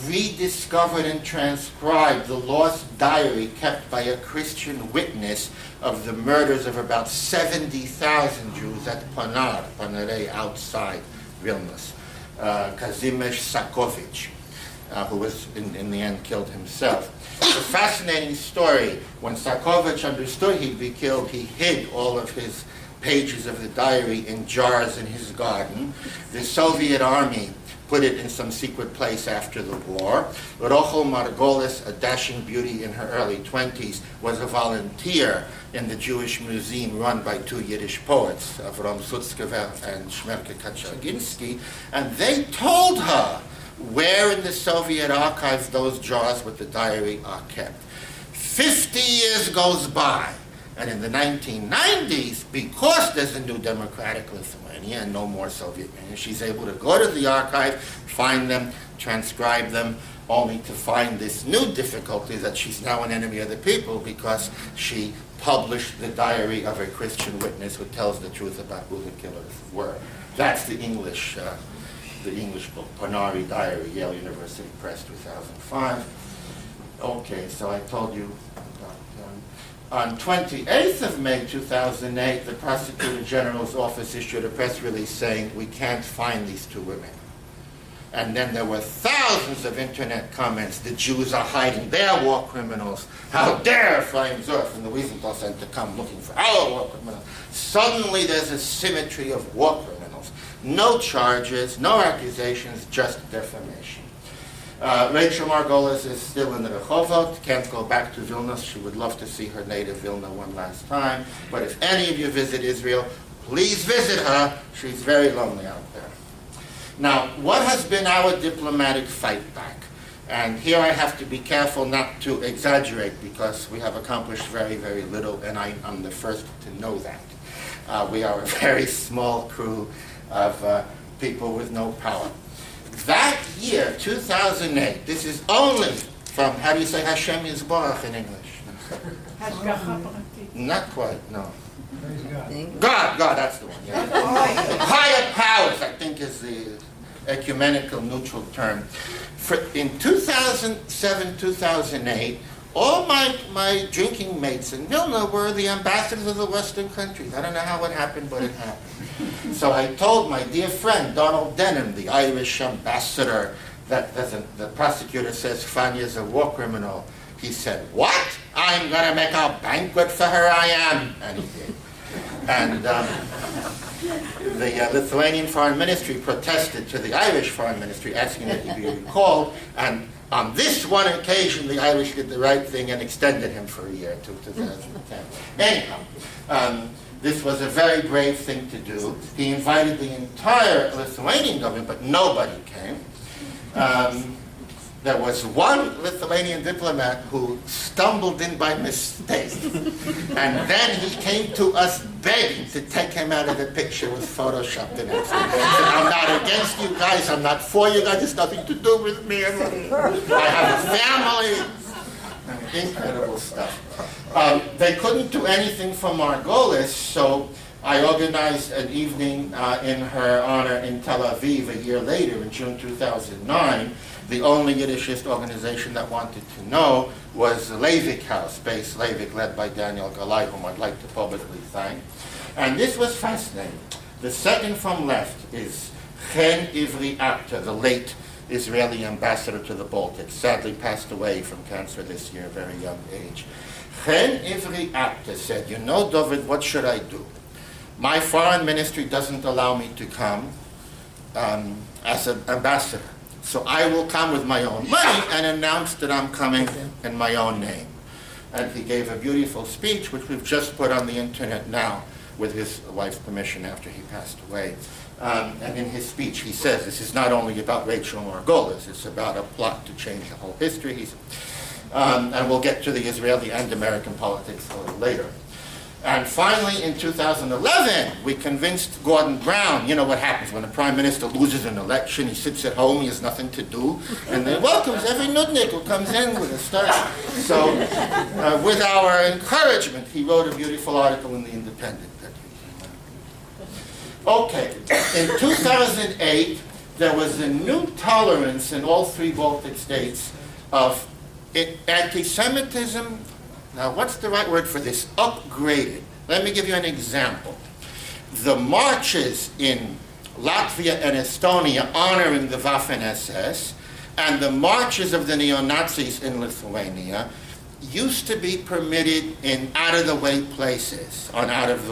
rediscovered and transcribed the lost diary kept by a Christian witness of the murders of about 70,000 Jews at Panare outside Vilnius. Kazimierz Sakovich, who was in the end killed himself. It's a fascinating story. When Sakovich understood he'd be killed, he hid all of his pages of the diary in jars in his garden. The Soviet army put it in some secret place after the war. Rojo Margolis, a dashing beauty in her early 20s, was a volunteer in the Jewish museum run by two Yiddish poets, Avram Sutzkever and Shmerke Kachaginsky, and they told her where in the Soviet archives those jars with the diary are kept. 50 years goes by, and in the 1990s, because there's a new democratic Lithuania and no more Soviet Union, she's able to go to the archive, find them, transcribe them, only to find this new difficulty that she's now an enemy of the people because she published the diary of a Christian witness who tells the truth about who the killers were. That's the English book, Panari Diary, Yale University Press, 2005. Okay, so I told you on 28th of May 2008, the Prosecutor General's office issued a press release saying, we can't find these two women. And then there were thousands of internet comments, the Jews are hiding, they're war criminals. How dare Ephraim Zurf and the Wiesenthal Center come looking for our war criminals. Suddenly there's a symmetry of war criminals. No charges, no accusations, just defamation. Rachel Margolis is still in the Rehovot, can't go back to Vilnius. She would love to see her native Vilna one last time. But if any of you visit Israel, please visit her. She's very lonely out there. Now, what has been our diplomatic fight back? And here I have to be careful not to exaggerate because we have accomplished very, very little, and I'm the first to know that. We are a very small crew of people with no power. That year, 2008, this is only from, how do you say Hashem Yisborach in English? Not quite, no. God, that's the one. Yeah. Higher powers, I think, is the ecumenical neutral term. In 2007, 2008, all my drinking mates in Vilna were the ambassadors of the Western countries. I don't know how it happened, but it happened. So I told my dear friend, Donald Denham, the Irish ambassador, that the prosecutor says Fanya's a war criminal. He said, what? I'm going to make a banquet for her, I am. And he did. And the Lithuanian Foreign Ministry protested to the Irish Foreign Ministry, asking that he be recalled. And on this one occasion, the Irish did the right thing and extended him for a year to 2010. Anyhow, this was a very brave thing to do. He invited the entire Lithuanian government, but nobody came. there was one Lithuanian diplomat who stumbled in by mistake. And then he came to us begging to take him out of the picture with photoshopped in it. He said, I'm not against you guys, I'm not for you guys, it's nothing to do with me. I have a family. Incredible stuff. They couldn't do anything for Margolis, so I organized an evening in her honor in Tel Aviv a year later, in June 2009. The only Yiddishist organization that wanted to know was the Leivik House, Base Leivik, led by Daniel Galai, whom I'd like to publicly thank. And this was fascinating. The second from left is Chen Ivri Apta, the late Israeli ambassador to the Baltics, sadly passed away from cancer this year, very young age. Chen Ivri Apta said, you know, Dovid, what should I do? My foreign ministry doesn't allow me to come as an ambassador. So I will come with my own money and announce that I'm coming in my own name. And he gave a beautiful speech, which we've just put on the internet now with his wife's permission after he passed away. And in his speech, he says, this is not only about Rachel Margolis, it's about a plot to change the whole history. And we'll get to the Israeli and American politics a little later. And finally, in 2011, we convinced Gordon Brown. You know what happens when a prime minister loses an election, he sits at home, he has nothing to do, and he welcomes every nudnik who comes in with a start. So, with our encouragement, he wrote a beautiful article in The Independent. Okay, in 2008, there was a new tolerance in all three Baltic states of anti-Semitism. Now, what's the right word for this? Upgraded. Let me give you an example. The marches in Latvia and Estonia honoring the Waffen-SS and the marches of the neo-Nazis in Lithuania used to be permitted in out-of-the-way places on out of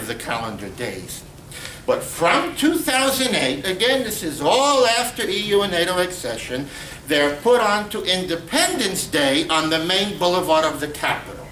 the calendar days. But from 2008, again, this is all after EU and NATO accession, they're put on to Independence Day on the main boulevard of the capital.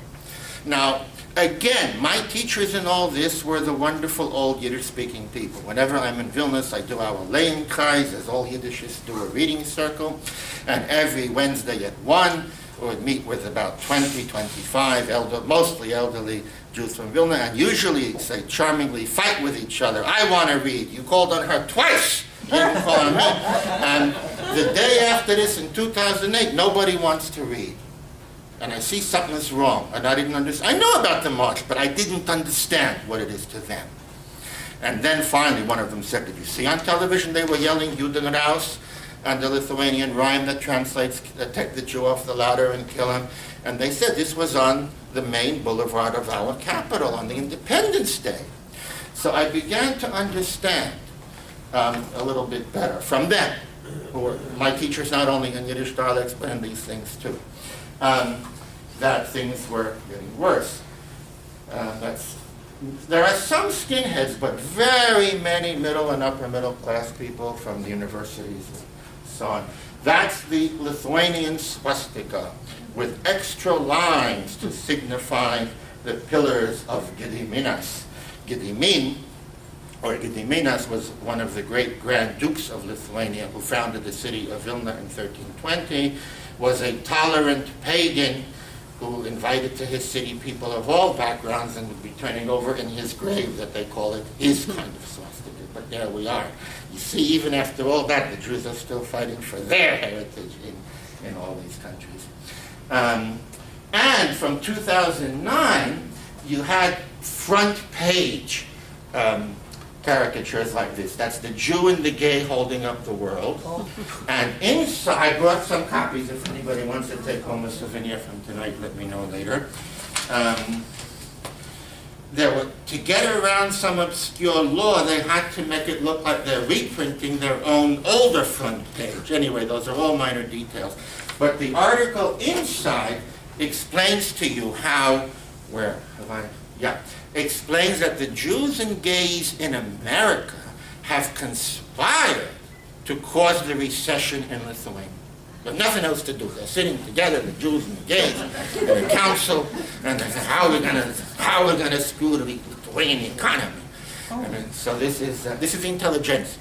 Now, again, my teachers in all this were the wonderful old Yiddish-speaking people. Whenever I'm in Vilnius, I do our Lehenkreis, as all Yiddishists do, a reading circle. And every Wednesday at 1, we would meet with about 20, 25, mostly elderly Jews from Vilna, and usually, say, charmingly fight with each other. I want to read. You called on her twice. You didn't call on me. And the day after this, in 2008, nobody wants to read. And I see something's wrong, and I didn't understand. I know about the march, but I didn't understand what it is to them. And then finally, one of them said, did you see on television they were yelling Judenraus? And the Lithuanian rhyme that translates, take the Jew off the ladder and kill him. And they said this was on the main boulevard of our capital on the Independence Day. So I began to understand a little bit better from them, who were my teachers not only in Yiddish dialects, but in these things too, that things were getting worse. There are some skinheads, but very many middle and upper middle class people from the universities and so on. That's the Lithuanian swastika with extra lines to signify the pillars of Gediminas. Gediminas was one of the great Grand Dukes of Lithuania who founded the city of Vilna in 1320, was a tolerant pagan who invited to his city people of all backgrounds and would be turning over in his grave that they call it his kind of swastika. But there we are. You see, even after all that, the Jews are still fighting for their heritage in all these countries. And from 2009, you had front page caricatures like this. That's the Jew and the gay holding up the world. And inside, I brought some copies. If anybody wants to take home a souvenir from tonight, let me know later. To get around some obscure law, they had to make it look like they're reprinting their own older front page. Anyway, those are all minor details. But the article inside explains to you how, explains that the Jews and gays in America have conspired to cause the recession in Lithuania. There's nothing else to do. They're sitting together, the Jews and the gays, in a council, and they say, how are we gonna screw the Lithuanian economy? So this is intelligence.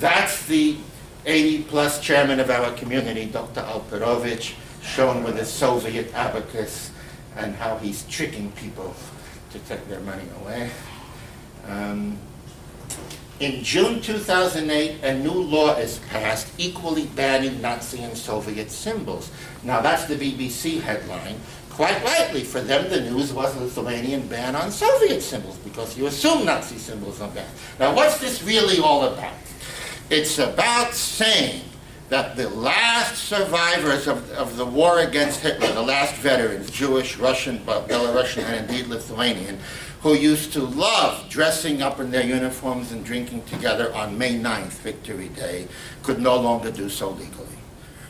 That's the 80-plus chairman of our community, Dr. Alperovich, shown with his Soviet abacus and how he's tricking people to take their money away. In June 2008, a new law is passed equally banning Nazi and Soviet symbols. Now that's the BBC headline. Quite rightly, for them the news was a Lithuanian ban on Soviet symbols because you assume Nazi symbols are banned. Now what's this really all about? It's about saying that the last survivors of the war against Hitler, the last veterans, Jewish, Russian, Belarusian, and indeed Lithuanian, who used to love dressing up in their uniforms and drinking together on May 9th, Victory Day, could no longer do so legally.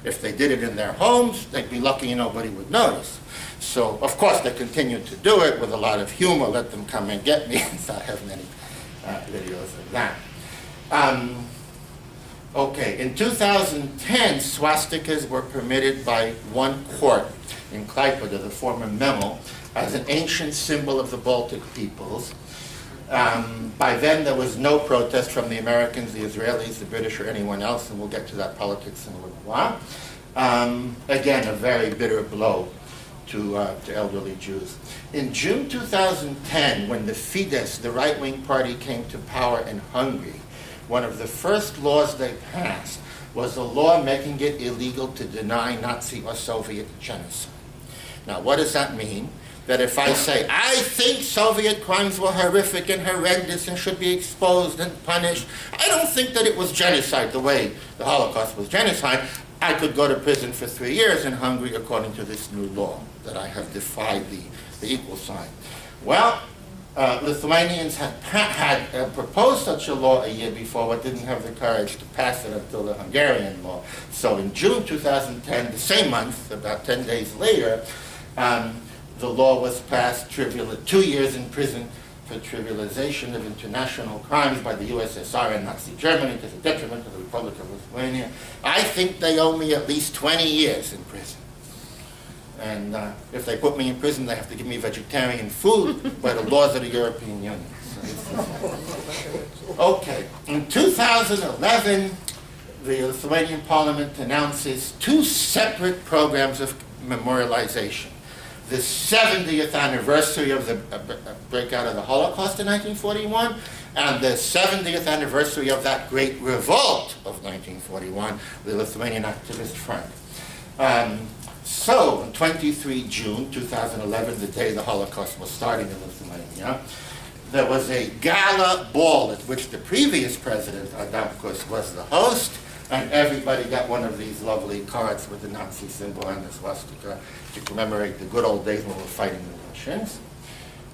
If they did it in their homes, they'd be lucky nobody would notice. So, of course, they continued to do it with a lot of humor. Let them come and get me, so I have many videos of that. Okay, in 2010, swastikas were permitted by one court in Klaipėda, the former Memel, as an ancient symbol of the Baltic peoples. By then, there was no protest from the Americans, the Israelis, the British, or anyone else, and we'll get to that politics in a little while. Again, a very bitter blow to elderly Jews. In June 2010, when the Fidesz, the right-wing party, came to power in Hungary, one of the first laws they passed was a law making it illegal to deny Nazi or Soviet genocide. Now, what does that mean? That if I say, I think Soviet crimes were horrific and horrendous and should be exposed and punished, I don't think that it was genocide the way the Holocaust was genocide, I could go to prison for 3 years in Hungary according to this new law that I have defied the equal sign. Well, Lithuanians had proposed such a law a year before, but didn't have the courage to pass it until the Hungarian law. So in June 2010, the same month, about 10 days later, the law was passed, 2 years in prison for trivialization of international crimes by the USSR and Nazi Germany to the detriment of the Republic of Lithuania. I think they owe me at least 20 years in prison. And if they put me in prison, they have to give me vegetarian food by the laws of the European Union. Okay, in 2011, the Lithuanian Parliament announces 2 separate programs of memorialization. The 70th anniversary of the breakout of the Holocaust in 1941, and the 70th anniversary of that great revolt of 1941, the Lithuanian Activist Front. So, on 23 June 2011, the day the Holocaust was starting in Lithuania, there was a gala ball at which the previous president, Adamkus, was the host, and everybody got one of these lovely cards with the Nazi symbol and the swastika to commemorate the good old days when we were fighting the Russians.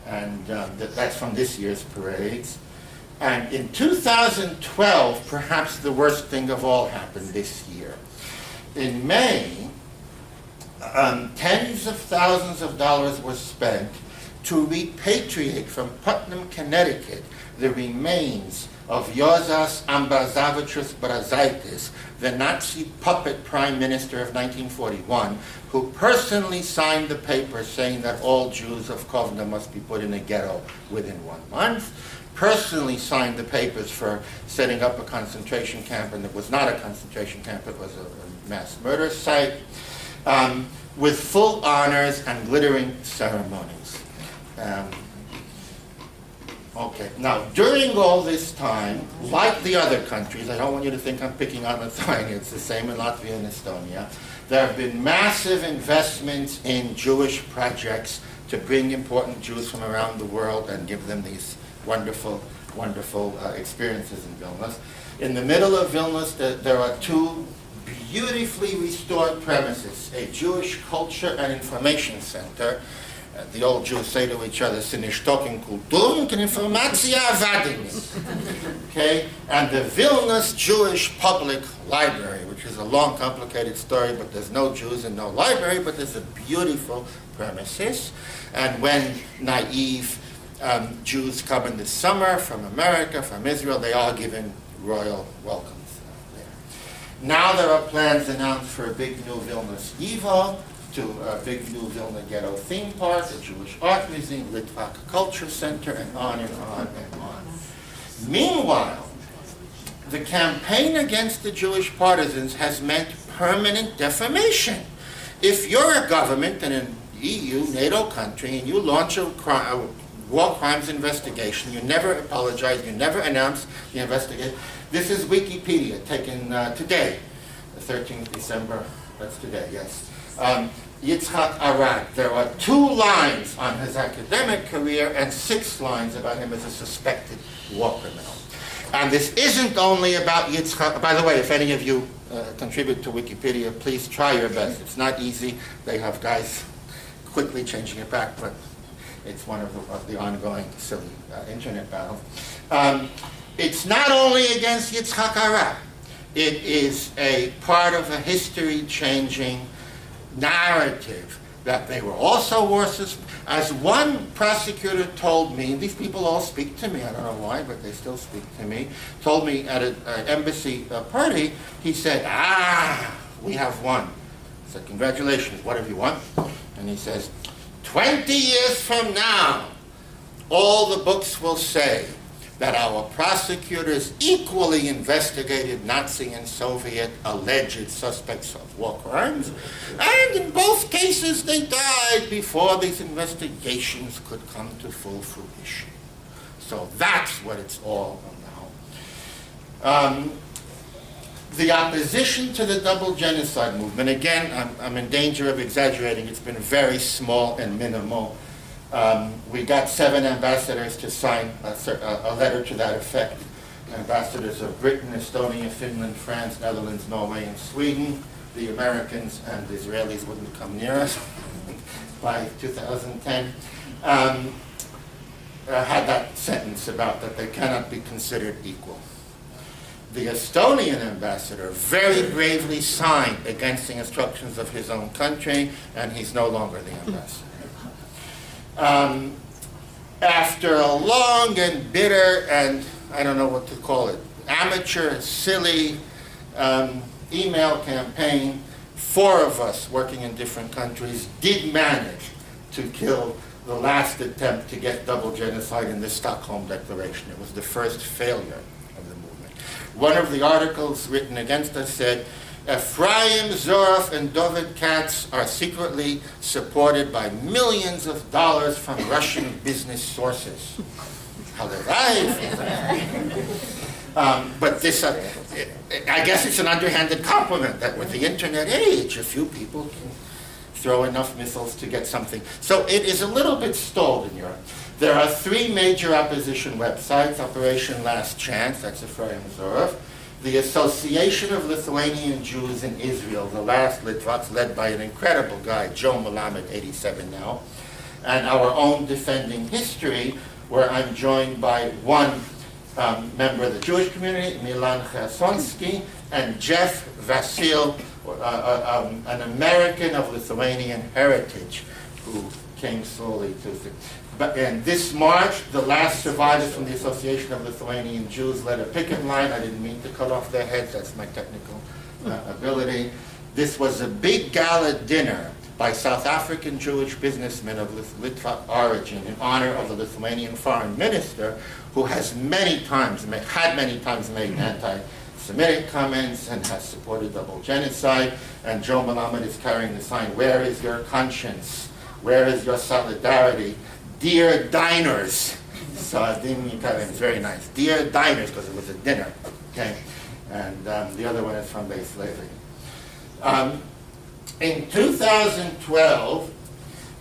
And that's from this year's parades. And in 2012, perhaps the worst thing of all happened this year. In May, tens of thousands of dollars were spent to repatriate from Putnam, Connecticut, the remains of Jozas Ambrazavičius Brazaitis, the Nazi puppet prime minister of 1941, who personally signed the paper saying that all Jews of Kovna must be put in a ghetto within 1 month, personally signed the papers for setting up a concentration camp, and it was not a concentration camp, it was a mass murder site, with full honors and glittering ceremonies. Okay, now during all this time, like the other countries, I don't want you to think I'm picking on Lithuania, it's the same in Latvia and Estonia, there have been massive investments in Jewish projects to bring important Jews from around the world and give them these wonderful, wonderful experiences in Vilnius. In the middle of Vilnius, there are 2 beautifully restored premises, a Jewish culture and information center. The old Jews say to each other, "Sinishtokin kulturum ken informacija vadinis." Okay, and the Vilnius Jewish Public Library, which is a long, complicated story, but there's no Jews and no library, but there's a beautiful premises. And when naive Jews come in the summer from America, from Israel, they are given royal welcomes there. Now there are plans announced for a big new Vilnius Evo, to a big new Vilna Ghetto theme park, a Jewish art museum, Litvak Culture Center, and on and on and on. Meanwhile, the campaign against the Jewish partisans has meant permanent defamation. If you're a government in an EU, NATO country, and you launch a war crimes investigation, you never apologize, you never announce the investigation. This is Wikipedia, taken today, the 13th December, that's today, yes. Yitzhak Arad, there are 2 lines on his academic career and 6 lines about him as a suspected war criminal. And this isn't only about Yitzhak. By the way, if any of you contribute to Wikipedia, please try your best. It's not easy. They have guys quickly changing it back, but it's one of the ongoing silly internet battles. It's not only against Yitzhak Arad. It is a part of a history-changing narrative that they were also worse. As one prosecutor told me, these people all speak to me, I don't know why, but they still speak to me, told me at an embassy party, he said, we have won. I said, congratulations, what have you won? And he says, 20 years from now, all the books will say that our prosecutors equally investigated Nazi and Soviet alleged suspects of war crimes, and in both cases they died before these investigations could come to full fruition. So that's what it's all about. The opposition to the double genocide movement, again, I'm in danger of exaggerating, it's been very small and minimal. We got 7 ambassadors to sign a letter to that effect. Ambassadors of Britain, Estonia, Finland, France, Netherlands, Norway, and Sweden. The Americans and the Israelis wouldn't come near us by 2010. Had that sentence about that they cannot be considered equal. The Estonian ambassador very bravely signed against the instructions of his own country, and he's no longer the ambassador. After a long and bitter and, I don't know what to call it, amateur, silly email campaign, 4 of us working in different countries did manage to kill the last attempt to get double genocide in the Stockholm Declaration. It was the first failure of the movement. One of the articles written against us said, Ephraim Zoroff and Dovid Katz are secretly supported by millions of dollars from Russian business sources. But this, I guess it's an underhanded compliment that with the internet age, a few people can throw enough missiles to get something. So it is a little bit stalled in Europe. There are 3 major opposition websites, Operation Last Chance, that's Ephraim Zoroff, the Association of Lithuanian Jews in Israel, the last Litvaks, led by an incredible guy, Joe Melamed, 87 now, and our own Defending History, where I'm joined by one member of the Jewish community, Milan Chersonsky, and Jeff Vasil, an American of Lithuanian heritage, who came slowly to the... And this March, the last survivors from the Association of Lithuanian Jews led a picket line. I didn't mean to cut off their heads, that's my technical ability. This was a big gala dinner by South African Jewish businessmen of Litvak origin in honor of the Lithuanian foreign minister, who has many times made anti-Semitic comments and has supported double genocide. And Joe Melamed is carrying the sign, "Where is your conscience? Where is your solidarity? Dear diners." So it's very nice. Dear diners, because it was a dinner. Okay, and the other one is from base slavery. In 2012,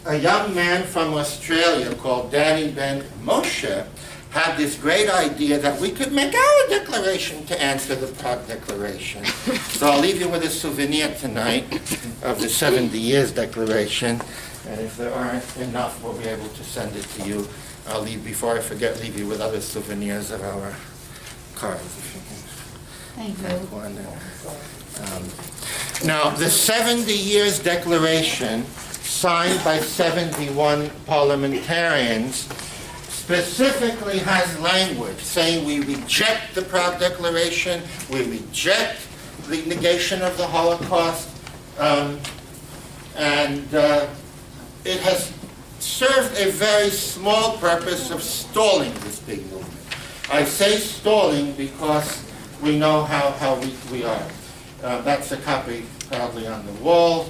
a young man from Australia called Danny Ben Moshe had this great idea that we could make our declaration to answer the Prague Declaration. So I'll leave you with a souvenir tonight of the 70 Years Declaration. And if there aren't enough, we'll be able to send it to you. I'll leave, before I forget, leave you with other souvenirs of our cards. If you can. Thank you. One. Now, the 70 Years Declaration, signed by 71 parliamentarians, specifically has language saying we reject the Prague Declaration, we reject the negation of the Holocaust, it has served a very small purpose of stalling this big movement. I say stalling because we know how weak we are. That's a copy proudly on the wall.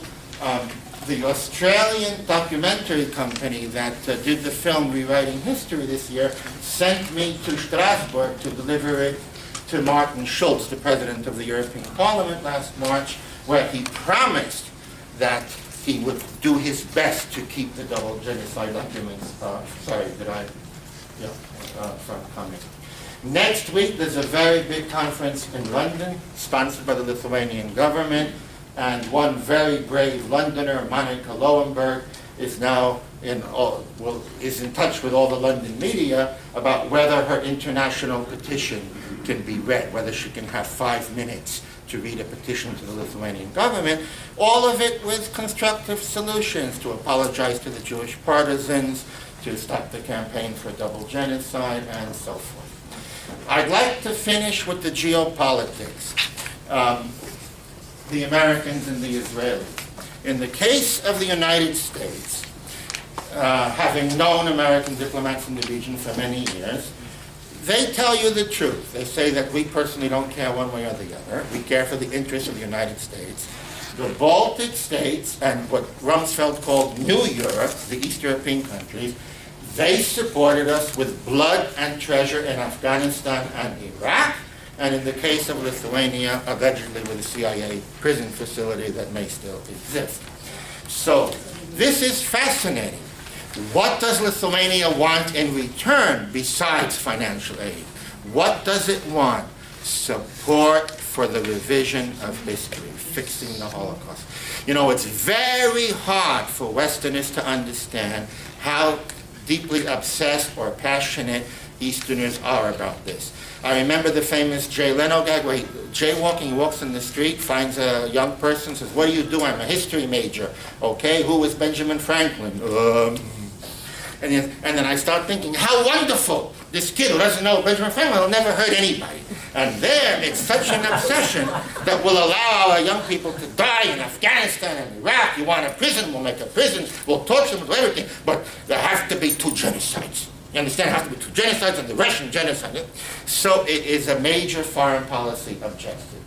The Australian documentary company that did the film Rewriting History this year sent me to Strasbourg to deliver it to Martin Schulz, the President of the European Parliament last March, where he promised that he would do his best to keep the double genocide documents, from coming. Next week, there's a very big conference in London, sponsored by the Lithuanian government, and one very brave Londoner, Monica Lowenberg, is now is in touch with all the London media about whether her international petition can be read, whether she can have 5 minutes to read a petition to the Lithuanian government, all of it with constructive solutions to apologize to the Jewish partisans, to stop the campaign for double genocide, and so forth. I'd like to finish with the geopolitics, the Americans and the Israelis. In the case of the United States, having known American diplomats in the region for many years, they tell you the truth. They say that we personally don't care one way or the other. We care for the interests of the United States. The Baltic states and what Rumsfeld called New Europe, the East European countries, they supported us with blood and treasure in Afghanistan and Iraq, and in the case of Lithuania, allegedly with a CIA prison facility that may still exist. So this is fascinating. What does Lithuania want in return besides financial aid? What does it want? Support for the revision of history, fixing the Holocaust. You know, it's very hard for Westerners to understand how deeply obsessed or passionate Easterners are about this. I remember the famous Jay Leno gag where jaywalking, he walks in the street, finds a young person, says, "What do you do?" "I'm a history major." "Okay, who was Benjamin Franklin?" And then I start thinking, how wonderful! This kid who doesn't know Benjamin Franklin will never hurt anybody. And there, it's such an obsession that will allow our young people to die in Afghanistan and Iraq. You want a prison, we'll make a prison, we'll torture them, we'll do everything, but there have to be 2 genocides. You understand? There have to be 2 genocides and the Russian genocide. So it is a major foreign policy objective.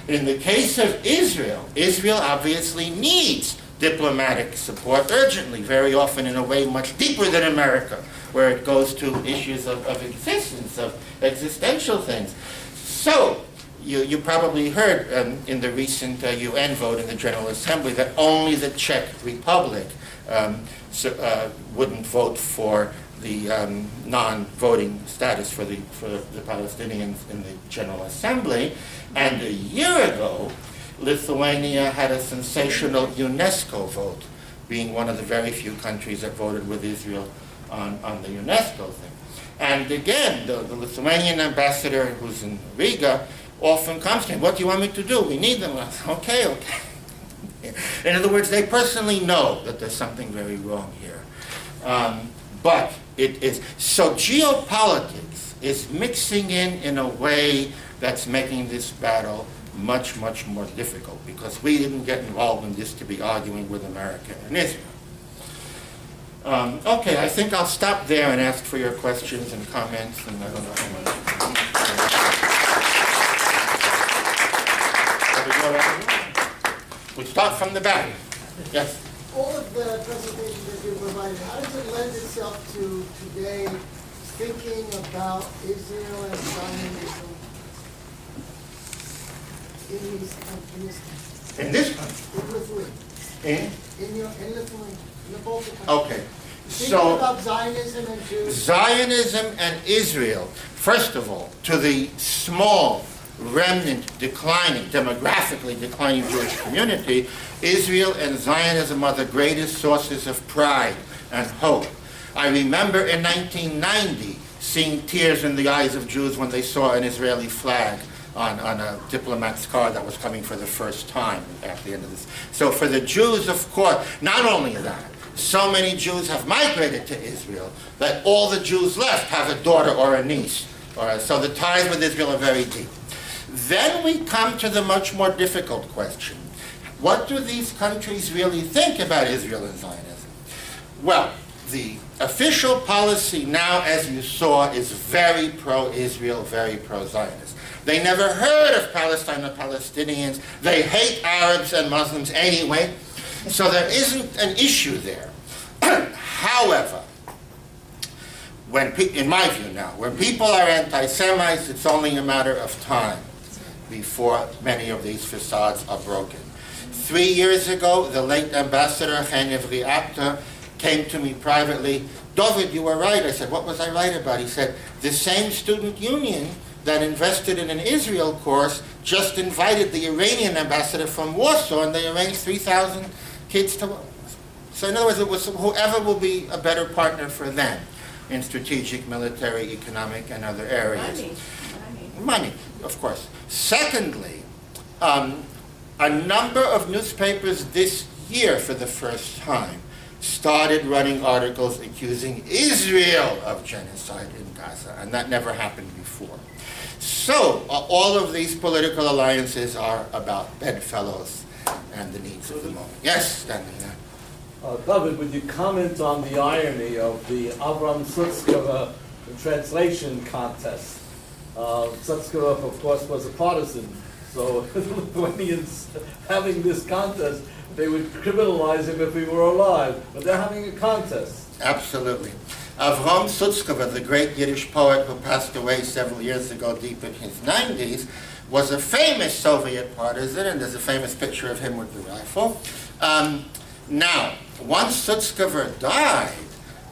In the case of Israel, Israel obviously needs diplomatic support urgently, very often in a way much deeper than America, where it goes to issues of existence, of existential things. So, you probably heard in the recent UN vote in the General Assembly that only the Czech Republic wouldn't vote for the non-voting status for the Palestinians in the General Assembly. And a year ago, Lithuania had a sensational UNESCO vote, being one of the very few countries that voted with Israel on the UNESCO thing. And again, the Lithuanian ambassador who's in Riga often comes to him, "What do you want me to do? We need them." Okay. In other words, they personally know that there's something very wrong here. But it is, so geopolitics is mixing in a way that's making this battle much, much more difficult, because we didn't get involved in this to be arguing with America and Israel. Okay, I think I'll stop there and ask for your questions and comments, and I don't know how much. We start from the back. Yes? All of the presentations that you provided, how does it lend itself to today thinking about Israel and Zionism in this country? In this country? In Lithuania. In Lithuania, in the Baltic countries. Okay. Thinking about Zionism and Jews. Zionism and Israel, first of all, to the small, remnant, demographically declining Jewish community, Israel and Zionism are the greatest sources of pride and hope. I remember in 1990 seeing tears in the eyes of Jews when they saw an Israeli flag on a diplomat's car that was coming for the first time at the end of this. So for the Jews, of course, not only that, so many Jews have migrated to Israel that all the Jews left have a daughter or a niece. So the ties with Israel are very deep. Then we come to the much more difficult question. What do these countries really think about Israel and Zionism? Well, the official policy now, as you saw, is very pro-Israel, very pro-Zionist. They never heard of Palestine or Palestinians. They hate Arabs and Muslims anyway. So there isn't an issue there. However, in my view now, when people are anti-Semites, it's only a matter of time before many of these facades are broken. 3 years ago, the late ambassador, Henry Apter, came to me privately. Dovid, you were right. I said, what was I right about? He said, the same student union that invested in an Israel course just invited the Iranian ambassador from Warsaw, and they arranged 3,000 kids to... So in other words, it was whoever will be a better partner for them in strategic, military, economic, and other areas. Money, of course. Secondly, a number of newspapers this year, for the first time, started running articles accusing Israel of genocide in Gaza, and that never happened before. So, all of these political alliances are about bedfellows and the needs of the moment. Yes, Stanley. David, would you comment on the irony of the Avram Sutzkever translation contest? Sutzkever, of course, was a partisan, so the Lithuanians having this contest, they would criminalize him if he were alive, but they're having a contest. Absolutely. Avram Sutzkever, the great Yiddish poet who passed away several years ago, deep in his 90s, was a famous Soviet partisan, and there's a famous picture of him with the rifle. Now, once Sutzkever died,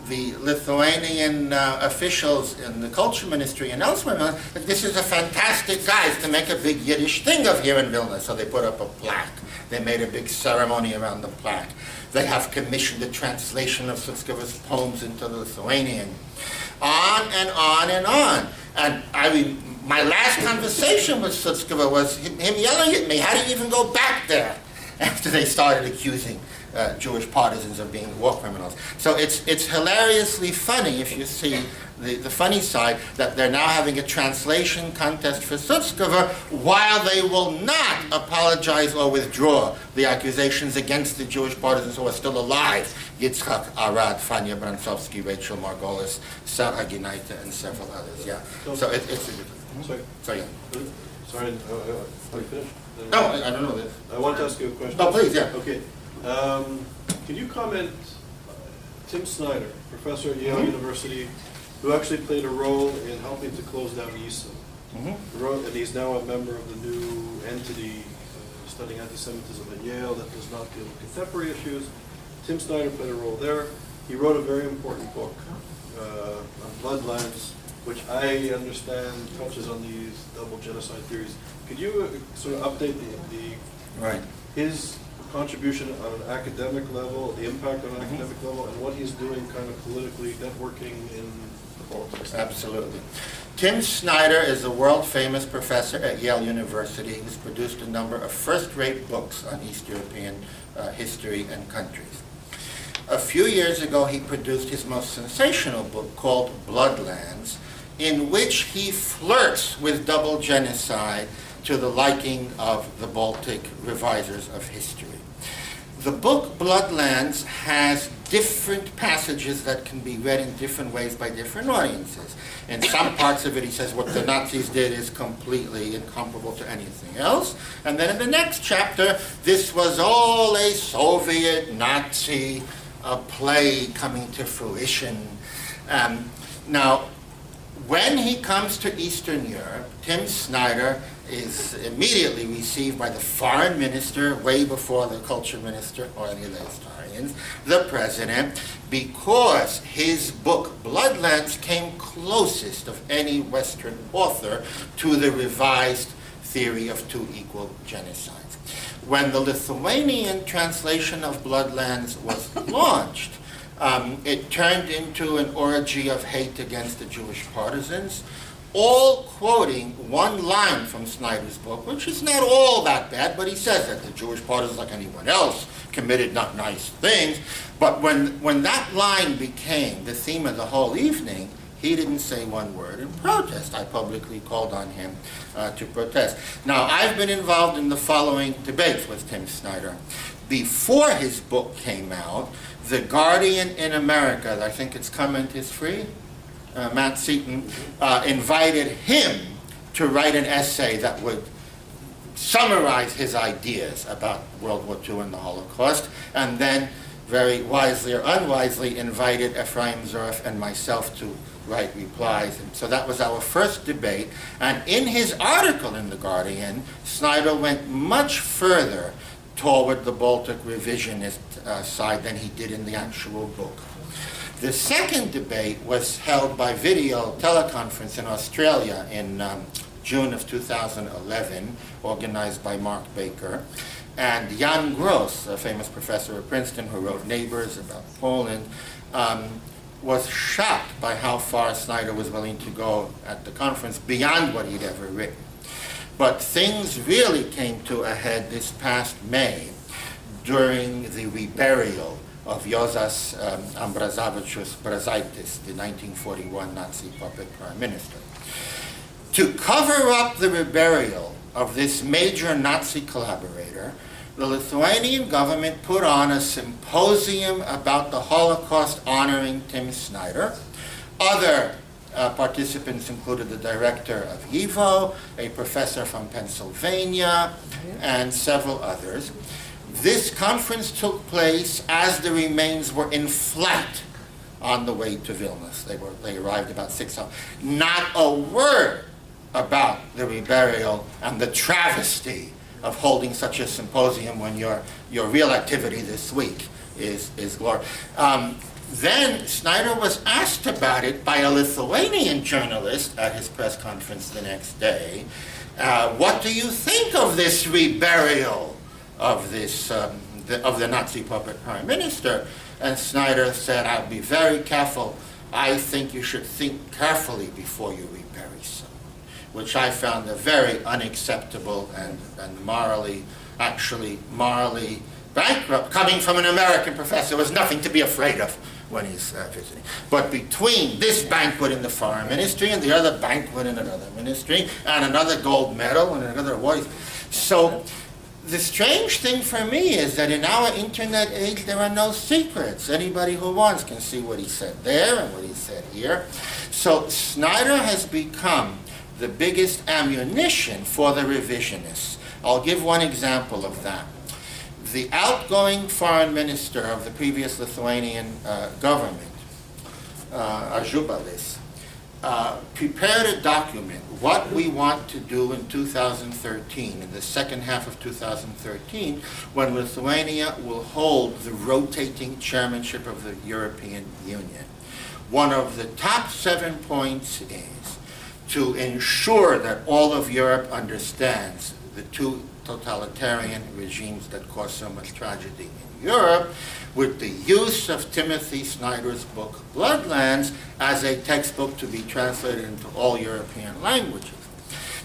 the Lithuanian officials in the culture ministry and elsewhere, this is a fantastic guy to make a big Yiddish thing of here in Vilna. So they put up a plaque. They made a big ceremony around the plaque. They have commissioned a translation of Sutzkever's poems into Lithuanian. On and on and on. And I mean, my last conversation with Sutzkever was him yelling at me, how do you even go back there? After they started accusing Jewish partisans of being war criminals. So it's hilariously funny if you see the funny side, that they're now having a translation contest for Sutzkever while they will not apologize or withdraw the accusations against the Jewish partisans who are still alive. Yitzchak Arad, Fania Bransovsky, Rachel Margolis, Sarah Ginaita, and several others. Yeah. So it's Sorry. Sorry. Sorry, are you finished? No, I don't know this. I want to ask you a question. Oh, please, yeah. Okay. Can you comment, Tim Snyder, professor at Yale University, who actually played a role in helping to close down YISA, and he's now a member of the new entity studying anti-Semitism at Yale that does not deal with contemporary issues. Tim Snyder played a role there. He wrote a very important book on bloodlines, which I understand touches on these double genocide theories. Could you sort of update his contribution on an academic level, the impact on an academic level, and what he's doing kind of politically, networking in the Baltics? Absolutely. Tim Snyder is a world-famous professor at Yale University who's produced a number of first-rate books on East European history and countries. A few years ago, he produced his most sensational book called Bloodlands, in which he flirts with double genocide to the liking of the Baltic revisers of history. The book Bloodlands has different passages that can be read in different ways by different audiences. In some parts of it, he says what the Nazis did is completely incomparable to anything else. And then in the next chapter, this was all a Soviet Nazi play coming to fruition. Now, when he comes to Eastern Europe, Tim Snyder is immediately received by the foreign minister, way before the culture minister or any of the historians, the president, because his book, Bloodlands, came closest of any Western author to the revised theory of two equal genocides. When the Lithuanian translation of Bloodlands was launched, it turned into an orgy of hate against the Jewish partisans, all quoting one line from Snyder's book, which is not all that bad, but he says that the Jewish partisans, like anyone else, committed not nice things. But when that line became the theme of the whole evening, he didn't say one word in protest. I publicly called on him to protest. Now, I've been involved in the following debates with Tim Snyder. Before his book came out, The Guardian in America, I think its comment is free, Matt Seaton, invited him to write an essay that would summarize his ideas about World War II and the Holocaust, and then very wisely or unwisely invited Ephraim Zorf and myself to write replies. And so that was our first debate. And in his article in The Guardian, Snyder went much further toward the Baltic revisionist side than he did in the actual book. The second debate was held by video teleconference in Australia in June of 2011, organized by Mark Baker. And Jan Gross, a famous professor at Princeton who wrote Neighbors about Poland, was shocked by how far Snyder was willing to go at the conference beyond what he'd ever written. But things really came to a head this past May during the reburial of Jozas Ambrazavičius Brazaitis, the 1941 Nazi puppet prime minister. To cover up the reburial of this major Nazi collaborator, the Lithuanian government put on a symposium about the Holocaust honoring Tim Snyder. Other participants included the director of YIVO, a professor from Pennsylvania, and several others. This conference took place as the remains were in flight on the way to Vilnius. They arrived about 6 hours. Not a word about the reburial and the travesty of holding such a symposium when your real activity this week is glory. Then Snyder was asked about it by a Lithuanian journalist at his press conference the next day. What do you think of this reburial of this of the Nazi puppet prime minister? And Snyder said, "I'll be very careful. I think you should think carefully before you rebury someone," which I found a very unacceptable and morally bankrupt, coming from an American professor. There was nothing to be afraid of when he's visiting. But between this banquet in the foreign ministry and the other banquet in another ministry and another gold medal and another award, so the strange thing for me is that in our internet age there are no secrets. Anybody who wants can see what he said there and what he said here. So Snyder has become the biggest ammunition for the revisionists. I'll give one example of that. The outgoing foreign minister of the previous Lithuanian government, Ažubalis, prepared a document, what we want to do in 2013, in the second half of 2013, when Lithuania will hold the rotating chairmanship of the European Union. One of the top 7 points is to ensure that all of Europe understands the two totalitarian regimes that cause so much tragedy in Europe, with the use of Timothy Snyder's book Bloodlands as a textbook to be translated into all European languages.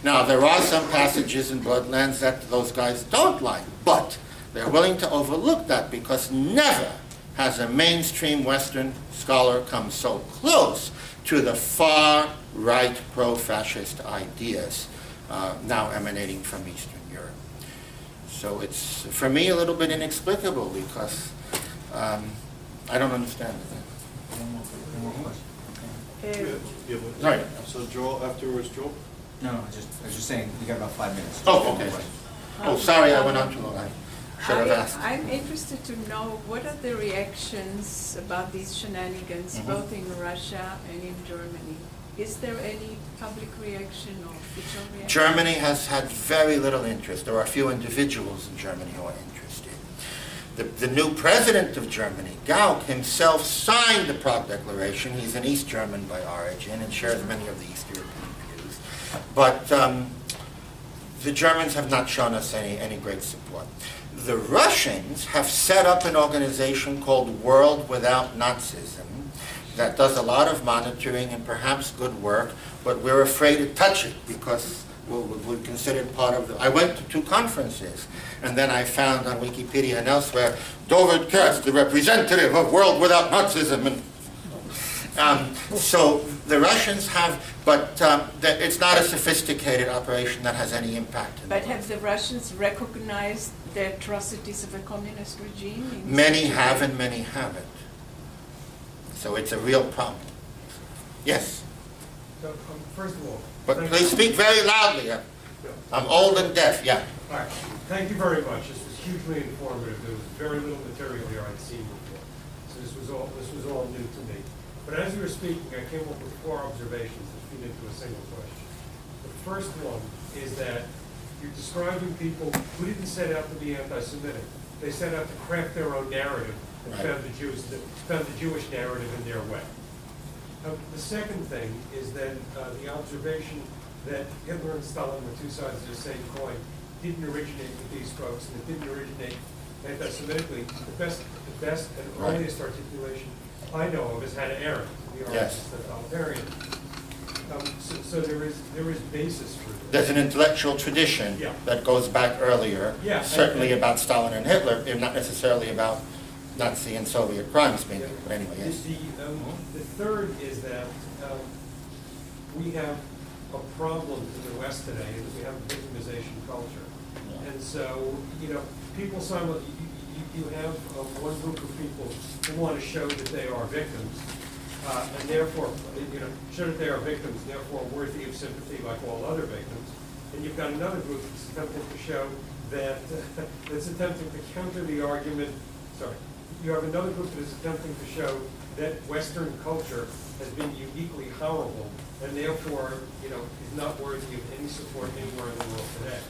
Now, there are some passages in Bloodlands that those guys don't like, but they're willing to overlook that because never has a mainstream Western scholar come so close to the far-right pro-fascist ideas now emanating from Eastern Europe. So it's, for me, a little bit inexplicable because I don't understand it. Right. So Joel, afterwards, Joel? No, I was just saying, we got about 5 minutes. Oh, okay. Oh, sorry, I went on too long. I should have asked. I'm interested to know what are the reactions about these shenanigans, both in Russia and in Germany. Is there any public reaction or official reaction? Germany has had very little interest. There are a few individuals in Germany who are interested. The new president of Germany, Gauck, himself signed the Prague Declaration. He's an East German by origin and shares many of the East European views. But the Germans have not shown us any great support. The Russians have set up an organization called World Without Nazism that does a lot of monitoring and perhaps good work, but we're afraid to touch it because we're considered part of the... I went to 2 conferences, and then I found on Wikipedia and elsewhere, Dovid Katz, the representative of World Without Nazism. And, so the Russians have, but it's not a sophisticated operation that has any impact. But have the Russians recognized the atrocities of a communist regime? Many have and many haven't. So it's a real problem. Yes? First of all, But please speak very loudly. I'm old and deaf, yeah. all right, thank you very much. This was hugely informative. There was very little material here I'd seen before. So this was all new to me. But as you were speaking, I came up with 4 observations that feed into a single question. The first one is that you're describing people who didn't set out to be anti-Semitic. They set out to craft their own narrative and found the Jewish narrative in their way. The second thing is that the observation that Hitler and Stalin were 2 sides of the same coin didn't originate with these folks, and it didn't originate anti-Semitically. The best and earliest articulation I know of is Hannah Arendt, the artist, the totalitarian. So there is basis for this. There's an intellectual tradition that goes back earlier, certainly about Stalin and Hitler, if not necessarily about Nazi and Soviet crimes, maybe. But anyway, yes. The third is that we have a problem in the West today, is that we have a victimization culture. And so, people you have one group of people who want to show that they are victims, and therefore, show that they are victims, and therefore worthy of sympathy like all other victims. And you've got another group that's attempting to show that, that's attempting to counter the argument, you have another group that is attempting to show that Western culture has been uniquely horrible, and therefore, is not worthy of any support anywhere in the world today.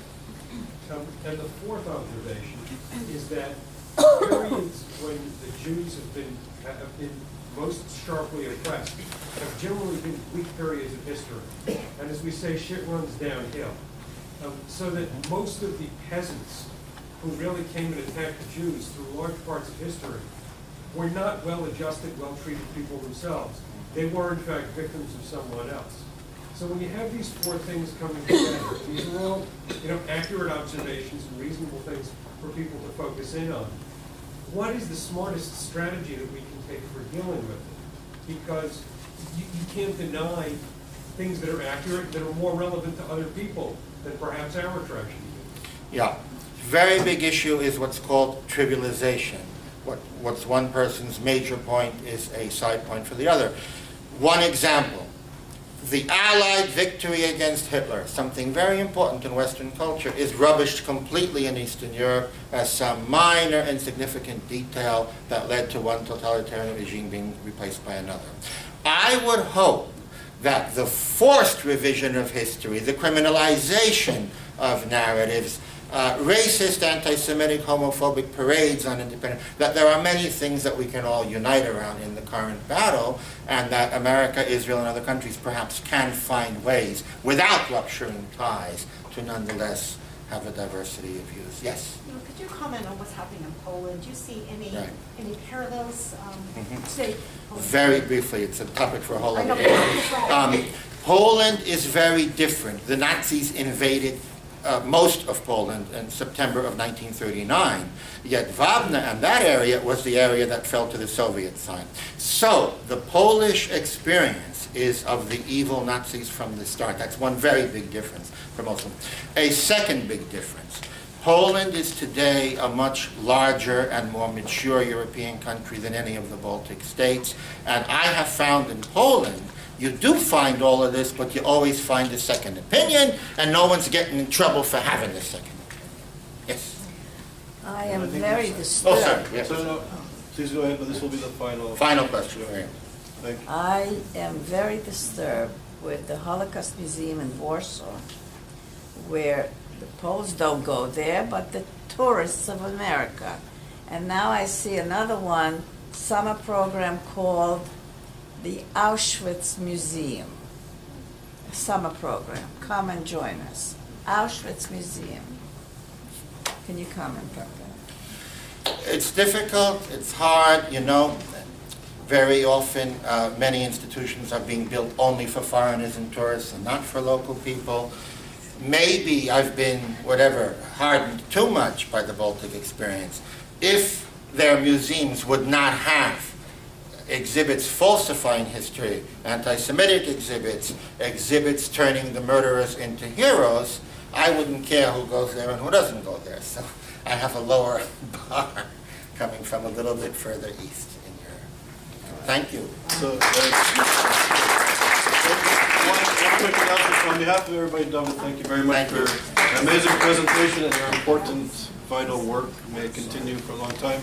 And the fourth observation is that periods when the Jews have been most sharply oppressed have generally been weak periods of history. And as we say, shit runs downhill. So that most of the peasants who really came and attacked the Jews through large parts of history were not well-adjusted, well-treated people themselves. They were, in fact, victims of someone else. So when you have these 4 things coming together, these are all, accurate observations and reasonable things for people to focus in on. What is the smartest strategy that we can take for dealing with it? Because you can't deny things that are accurate, that are more relevant to other people than perhaps our tragedy is. Yeah. Very big issue is what's called trivialization. What's one person's major point is a side point for the other. One example, the Allied victory against Hitler, something very important in Western culture, is rubbished completely in Eastern Europe as some minor insignificant detail that led to one totalitarian regime being replaced by another. I would hope that the forced revision of history, the criminalization of narratives, racist, anti-Semitic, homophobic parades on independence, that there are many things that we can all unite around in the current battle, and that America, Israel, and other countries perhaps can find ways, without rupturing ties, to nonetheless have a diversity of views. Yes? Could you comment on what's happening in Poland? Do you see any parallels today? Very briefly, it's a topic for a whole other day. Poland is very different. The Nazis invaded most of Poland in September of 1939, yet Wabna and that area was the area that fell to the Soviet side. So the Polish experience is of the evil Nazis from the start. That's one very big difference for most of them. A second big difference, Poland is today a much larger and more mature European country than any of the Baltic states, and I have found in Poland you do find all of this, but you always find a second opinion, and no one's getting in trouble for having a second opinion. Yes? I am very disturbed. Oh, sorry. Yes. No, please go ahead, but this will be the final. Final question. Thank you. I am very disturbed with the Holocaust Museum in Warsaw, where the Poles don't go there, but the tourists of America. And now I see another one, summer program called the Auschwitz Museum. A summer program. Come and join us. Auschwitz Museum. Can you comment on that? It's difficult, it's hard, Very often, many institutions are being built only for foreigners and tourists and not for local people. Maybe I've been, hardened too much by the Baltic experience. If their museums would not have exhibits falsifying history, anti-Semitic exhibits turning the murderers into heroes, I wouldn't care who goes there and who doesn't go there. So I have a lower bar coming from a little bit further east in Europe. Thank you. So, one behalf of everybody, Dovid, thank you very much Thank for you. an amazing presentation and your important, vital work. May it continue for a long time.